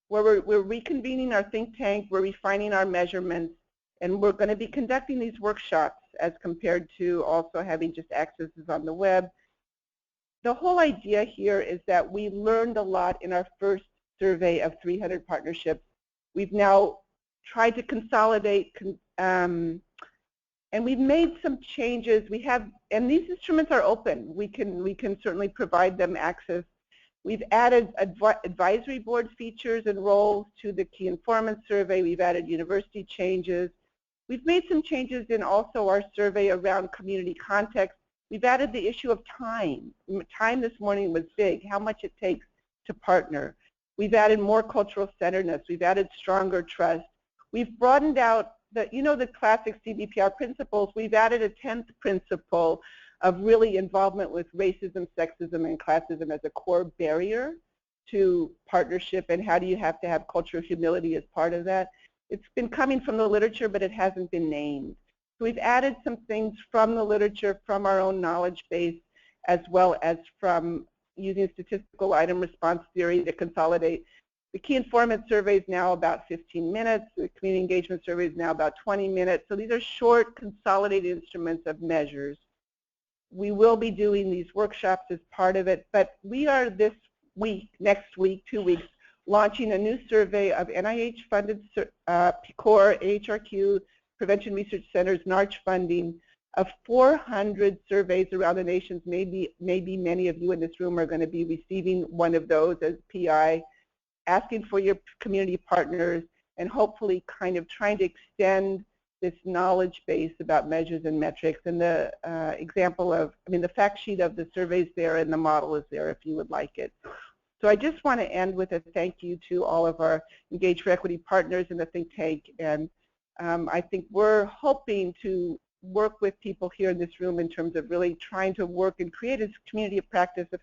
where we're reconvening our think tank, we're refining our measurements, and we're going to be conducting these workshops as compared to also having just accesses on the web. The whole idea here is that we learned a lot in our first survey of 300 partnerships. We've now tried to consolidate And we've made some changes. We have, and these instruments are open. We can certainly provide them access. We've added advisory board features and roles to the key informant survey. We've added university changes. We've made some changes in also our survey around community context. We've added the issue of time. Time this morning was big, how much it takes to partner. We've added more cultural centeredness. We've added stronger trust. We've broadened out the, the classic CBPR principles. We've added a 10th principle of really involvement with racism, sexism, and classism as a core barrier to partnership, and how do you have to have cultural humility as part of that. It's been coming from the literature, but it hasn't been named. So we've added some things from the literature, from our own knowledge base, as well as from using statistical item response theory to consolidate. The key informant survey is now about 15 minutes. The community engagement survey is now about 20 minutes. So these are short, consolidated instruments of measures. We will be doing these workshops as part of it, but we are this week, next week, 2 weeks, launching a new survey of NIH-funded PCORI, AHRQ, Prevention Research Centers, NARCH funding of 400 surveys around the nation. Maybe many of you in this room are going to be receiving one of those as PI, asking for your community partners, and hopefully kind of trying to extend this knowledge base about measures and metrics. And the example of, the fact sheet of the surveys there, and the model is there if you would like it. So I just want to end with a thank you to all of our Engage for Equity partners in the think tank. And I think we're hoping to work with people here in this room in terms of really trying to work and create a community of practice of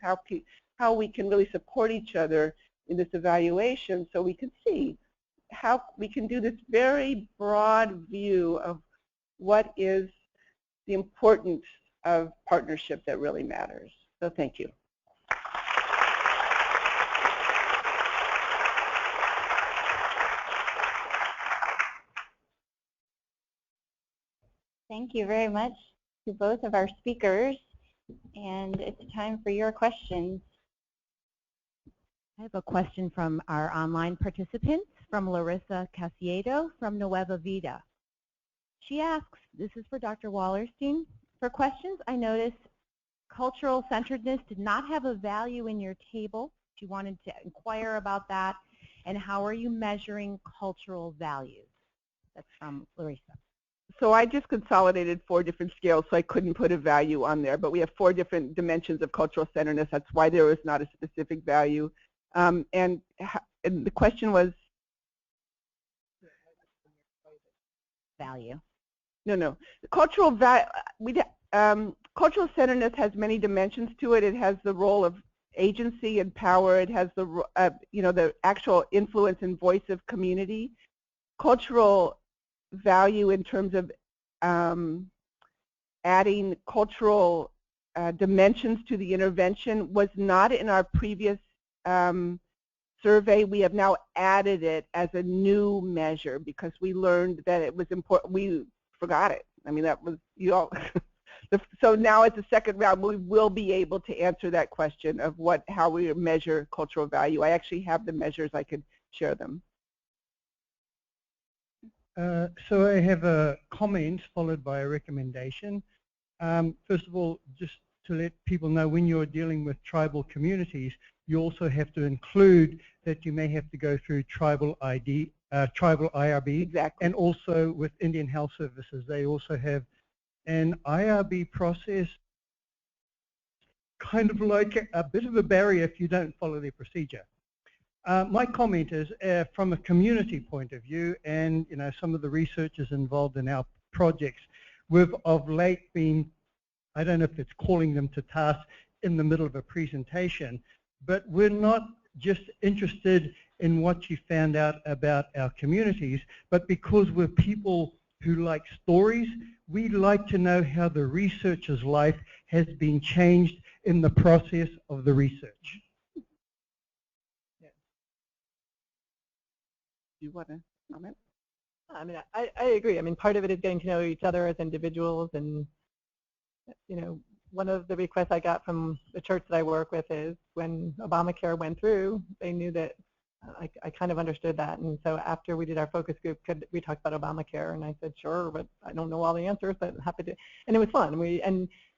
how we can really support each other in this evaluation, so we can see how we can do this very broad view of what is the importance of partnership that really matters. So thank you. Thank you very much to both of our speakers, and it's time for your questions. I have a question from our online participants, from Larissa Casiedo from Nueva Vida. She asks, this is for Dr. Wallerstein, for questions I noticed cultural centeredness did not have a value in your table. She wanted to inquire about that, and how are you measuring cultural values? That's from Larissa. So I just consolidated 4 different scales, so I couldn't put a value on there, but we have 4 different dimensions of cultural centeredness. That's why there was not a specific value. And the question was? Value. No. Cultural centeredness has many dimensions to it. It has the role of agency and power. It has the the actual influence and voice of community. Cultural value in terms of adding cultural dimensions to the intervention was not in our previous survey. We have now added it as a new measure because we learned that it was important. We forgot it. That was, so now it's the second round. We will be able to answer that question of how we measure cultural value. I actually have the measures. I could share them. So I have a comment followed by a recommendation. First of all, just to let people know, when you're dealing with tribal communities, you also have to include that you may have to go through tribal IRB. Exactly. And also with Indian Health Services, they also have an IRB process, kind of like a bit of a barrier if you don't follow their procedure. My comment is from a community point of view, and some of the researchers involved in our projects, we've of late been, I don't know if it's calling them to task in the middle of a presentation, but we're not just interested in what you found out about our communities, but because we're people who like stories, we'd like to know how the researcher's life has been changed in the process of the research. Do you want to comment? I agree. Part of it is getting to know each other as individuals, and one of the requests I got from the church that I work with is when Obamacare went through, they knew that I kind of understood that. And so after we did our focus group, we talked about Obamacare, and I said, sure, but I don't know all the answers, but happy to. And it was fun.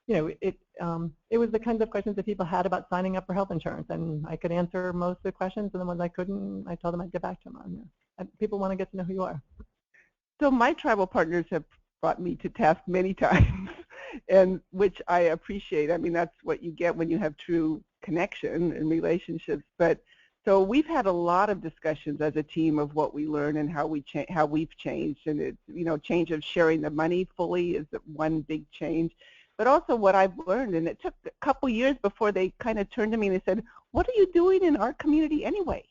It was the kinds of questions that people had about signing up for health insurance, and I could answer most of the questions, and the ones I couldn't, I told them I'd get back to them on. And people want to get to know who you are. So my tribal partners have brought me to task many times, and which I appreciate. I mean, that's what you get when you have true connection and relationships. But so we've had a lot of discussions as a team of what we learn and how we've changed, and it's change of sharing the money fully is one big change. But also what I've learned, and it took a couple years before they kind of turned to me and they said, what are you doing in our community anyway?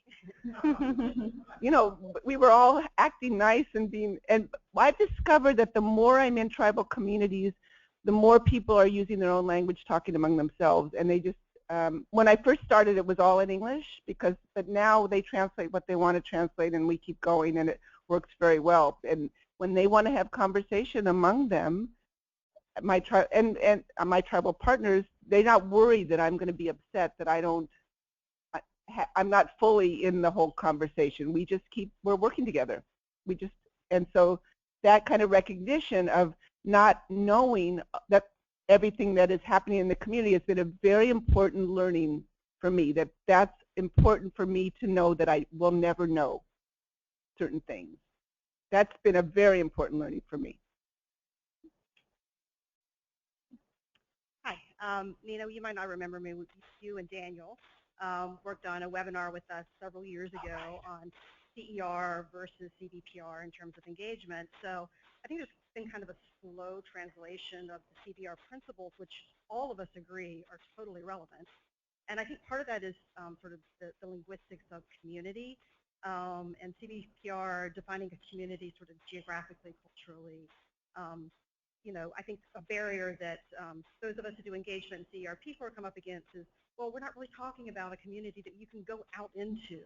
We were all acting nice and I've discovered that the more I'm in tribal communities, the more people are using their own language, talking among themselves, and they just, when I first started, it was all in English, but now they translate what they want to translate, and we keep going, and it works very well. And when they want to have conversation among them, my tribal partners, they're not worried that I'm going to be upset that I'm not fully in the whole conversation. We're working together. And so that kind of recognition of not knowing that everything that is happening in the community has been a very important learning for me, that's important for me to know that I will never know certain things. That's been a very important learning for me. Hi, Nina, you might not remember me. You and Daniel worked on a webinar with us several years ago on CER versus CBPR in terms of engagement. So I think there's been kind of a slow translation of the CBR principles, which all of us agree are totally relevant. And I think part of that is sort of the linguistics of community, and CBPR defining a community sort of geographically, culturally. I think a barrier that those of us who do engagement in CER/PCORI come up against is, well, we're not really talking about a community that you can go out into.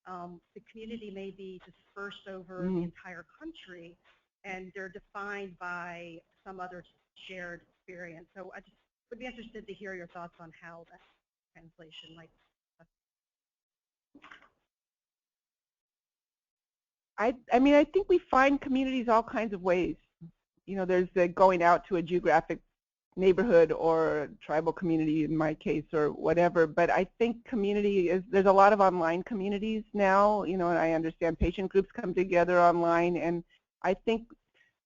The community may be dispersed over the entire country, and they're defined by some other shared experience. So I just would be interested to hear your thoughts on how that translation might. I think we find communities all kinds of ways. There's the going out to a geographic neighborhood or tribal community in my case or whatever, but I think there's a lot of online communities now, and I understand patient groups come together online, and I think,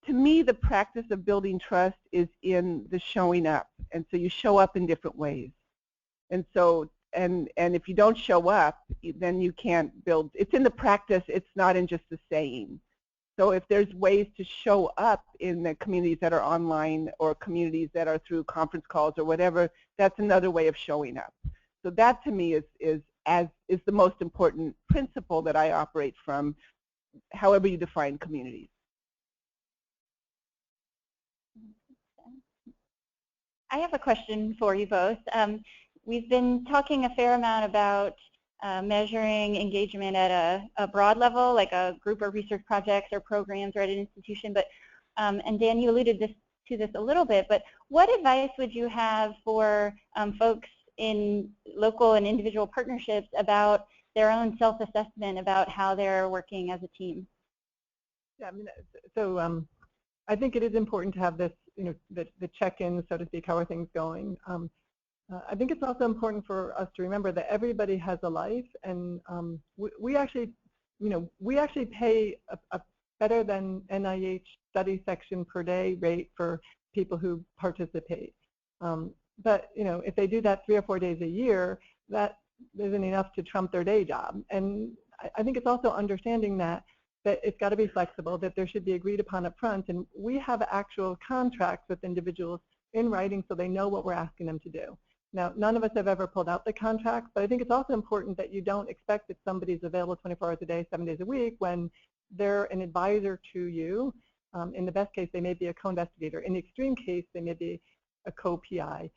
to me, the practice of building trust is in the showing up, and so you show up in different ways. And so, and if you don't show up, then you can't build, it's in the practice, it's not in just the saying. So if there's ways to show up in the communities that are online or communities that are through conference calls or whatever, that's another way of showing up. So that to me is the most important principle that I operate from, however you define communities. I have a question for you both. We've been talking a fair amount about measuring engagement at a broad level, like a group of research projects or programs or at an institution. But and Dan, you alluded to this a little bit. But what advice would you have for folks in local and individual partnerships about their own self-assessment about how they're working as a team? Yeah, so I think it is important to have this, the check-in, so to speak. How are things going? I think it's also important for us to remember that everybody has a life, and we actually pay a better than NIH study section per day rate for people who participate. But if they do that 3 or 4 days a year, that isn't enough to trump their day job. And I think it's also understanding that it's got to be flexible, that there should be agreed upon up front, and we have actual contracts with individuals in writing so they know what we're asking them to do. Now, none of us have ever pulled out the contract, but I think it's also important that you don't expect that somebody's available 24 hours a day, 7 days a week, when they're an advisor to you. In the best case, they may be a co-investigator. In the extreme case, they may be a co-PI.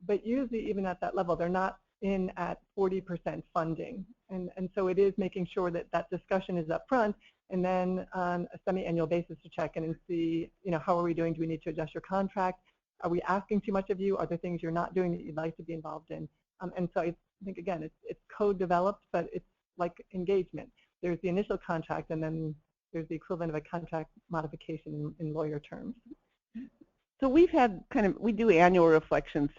But usually, even at that level, they're not in at 40% funding. And so it is making sure that that discussion is up front, and then on a semi-annual basis to check in and see, how are we doing? Do we need to adjust your contract? Are we asking too much of you? Are there things you're not doing that you'd like to be involved in? And so I think, again, it's co-developed, but like engagement. There's the initial contract, and then there's the equivalent of a contract modification in lawyer terms. So we've had we do annual reflection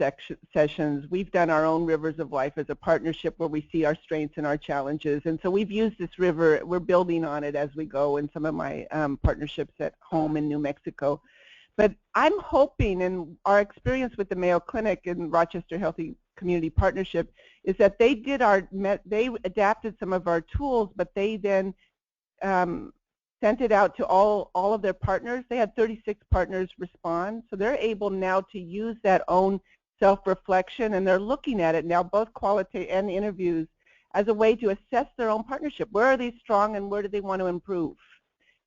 sessions. We've done our own Rivers of Life as a partnership where we see our strengths and our challenges. And so we've used this river, we're building on it as we go in some of my partnerships at home in New Mexico. But I'm hoping, and our experience with the Mayo Clinic and Rochester Healthy Community Partnership is that they adapted some of our tools, but they then sent it out to all of their partners. They had 36 partners respond, so they're able now to use that own self-reflection, and they're looking at it now, both qualitative and interviews, as a way to assess their own partnership. Where are they strong and where do they want to improve?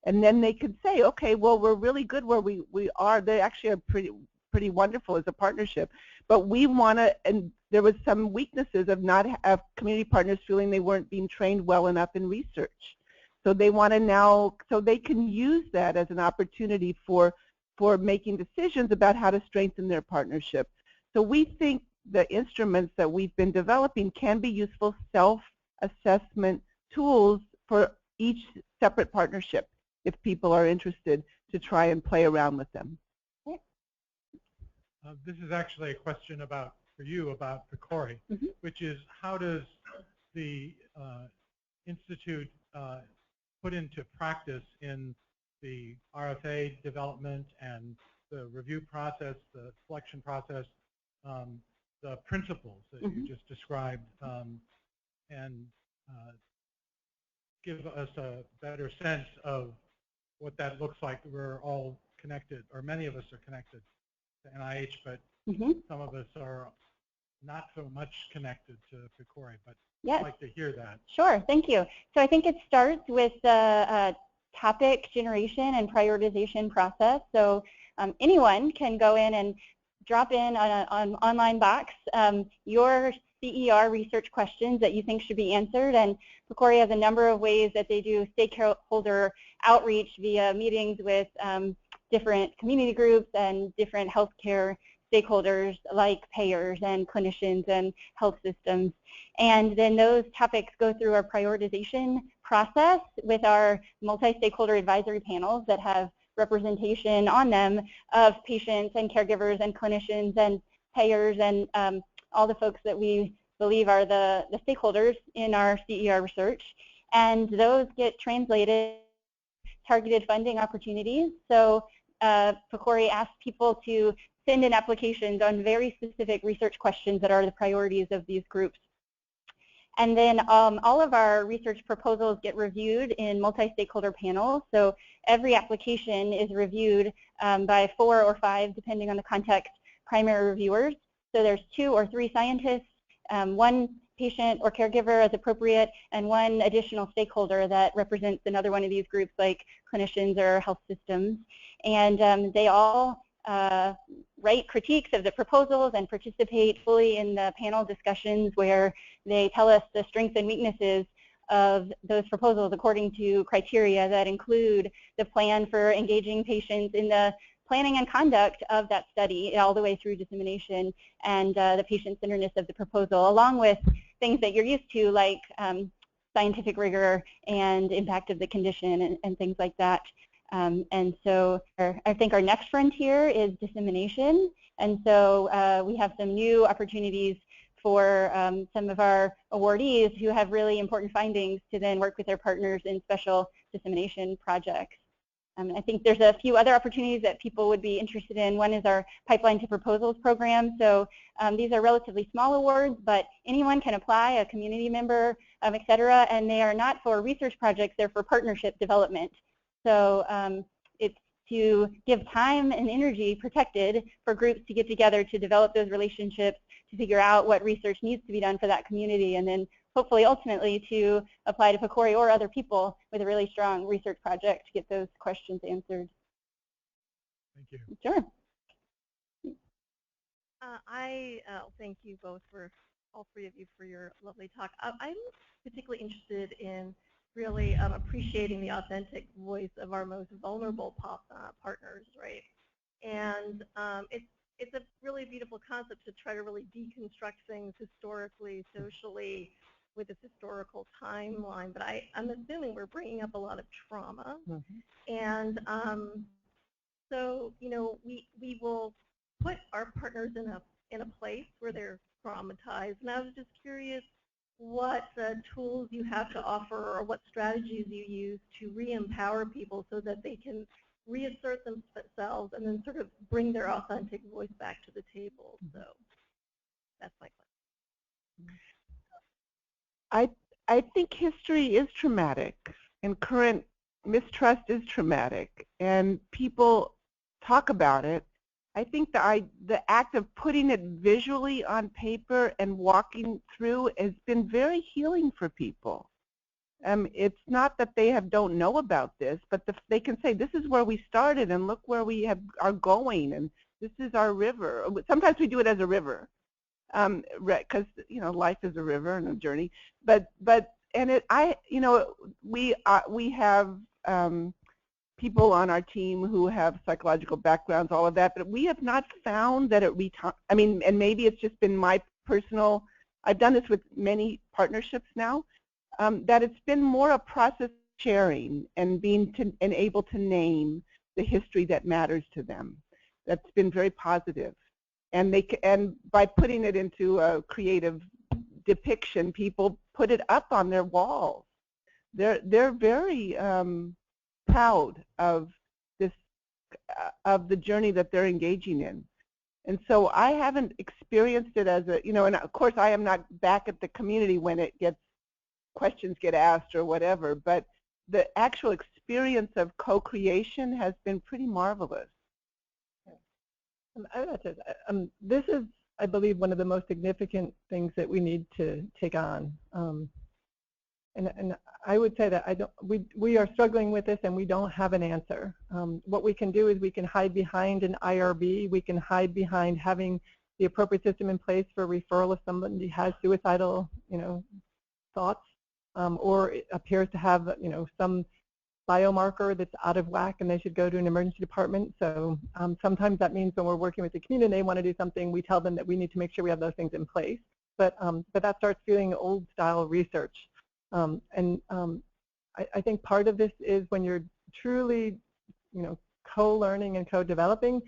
And then they can say, okay, well, we're really good where we are. They actually are pretty wonderful as a partnership, but we want to, and there was some weaknesses of community partners feeling they weren't being trained well enough in research. So they want to now, so they can use that as an opportunity for making decisions about how to strengthen their partnership. So we think the instruments that we've been developing can be useful self-assessment tools for each separate partnership if people are interested to try and play around with them. This is actually a question for you about PCORI, which is how does the Institute put into practice in the RFA development and the review process, the selection process, the principles that you just described, and give us a better sense of what that looks like. We're all connected, or many of us are connected to NIH, but some of us are not so much connected to PCORI, but I'd like to hear that. Sure, thank you. So I think it starts with the topic generation and prioritization process. So anyone can go in and drop in on an online box your CER research questions that you think should be answered, and PCORI has a number of ways that they do stakeholder outreach via meetings with different community groups and different healthcare stakeholders like payers and clinicians and health systems. And then those topics go through our prioritization process with our multi-stakeholder advisory panels that have representation on them of patients and caregivers and clinicians and payers and all the folks that we believe are the stakeholders in our CER research. And those get translated targeted funding opportunities. So PCORI asks people to send in applications on very specific research questions that are the priorities of these groups. And then all of our research proposals get reviewed in multi-stakeholder panels. So every application is reviewed by 4 or 5, depending on the context, primary reviewers. So there's 2 or 3 scientists, 1 patient or caregiver as appropriate, and 1 additional stakeholder that represents another one of these groups like clinicians or health systems. And they all write critiques of the proposals and participate fully in the panel discussions where they tell us the strengths and weaknesses of those proposals according to criteria that include the plan for engaging patients in the planning and conduct of that study all the way through dissemination, and the patient-centeredness of the proposal, along with things that you're used to like scientific rigor and impact of the condition and things like that. And so I think our next frontier is dissemination. And so we have some new opportunities for some of our awardees who have really important findings to then work with their partners in special dissemination projects. I think there's a few other opportunities that people would be interested in. One is our Pipeline to Proposals program. So these are relatively small awards, but anyone can apply, a community member, et cetera, and they are not for research projects, they're for partnership development. So it's to give time and energy protected for groups to get together to develop those relationships, to figure out what research needs to be done for that community, and then hopefully ultimately to apply to PCORI or other people with a really strong research project to get those questions answered. Thank you. Sure. I thank you both, all 3 of you, for your lovely talk. I'm particularly interested in really appreciating the authentic voice of our most vulnerable partners, right? And it's a really beautiful concept to try to really deconstruct things historically, socially, with this historical timeline, but I'm assuming we're bringing up a lot of trauma. And so, you know, we will put our partners in a place where they're traumatized. And I was just curious what tools you have to offer or what strategies you use to re-empower people so that they can reassert themselves and then sort of bring their authentic voice back to the table. So that's my question. I think history is traumatic and current mistrust is traumatic, and people talk about it. I think the act of putting it visually on paper and walking through has been very healing for people. It's not that they don't know about this, but they can say, this is where we started and look where we are going, and this is our river. Sometimes we do it as a river, because you know, life is a river and a journey. We have people on our team who have psychological backgrounds, all of that, but we have not found that and maybe it's just been my personal, I've done this with many partnerships now, that it's been more a process of sharing and being able to name the history that matters to them. That's been very positive. And by putting it into a creative depiction, people put it up on their walls. They're very proud of this, of the journey that they're engaging in. And so I haven't experienced it as a, you know, and of course I am not back at the community when questions get asked or whatever, but the actual experience of co-creation has been pretty marvelous. This is, I believe, one of the most significant things that we need to take on. And I would say that we are struggling with this and we don't have an answer. What we can do is we can hide behind an IRB, we can hide behind having the appropriate system in place for referral if somebody has suicidal, you know, thoughts, or it appears to have, you know, some biomarker that's out of whack and they should go to an emergency department. So sometimes that means when we're working with the community and they want to do something, we tell them that we need to make sure we have those things in place. But that starts feeling old style research. I think part of this is when you're truly, you know, co-learning and co-developing,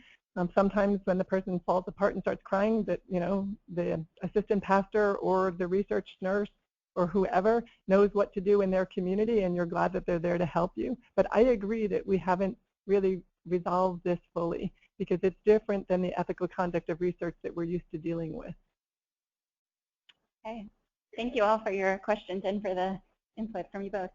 sometimes when the person falls apart and starts crying, that, you know, the assistant pastor or the research nurse or whoever knows what to do in their community, and you're glad that they're there to help you. But I agree that we haven't really resolved this fully because it's different than the ethical conduct of research that we're used to dealing with. Okay. Thank you all for your questions and for the input from you both.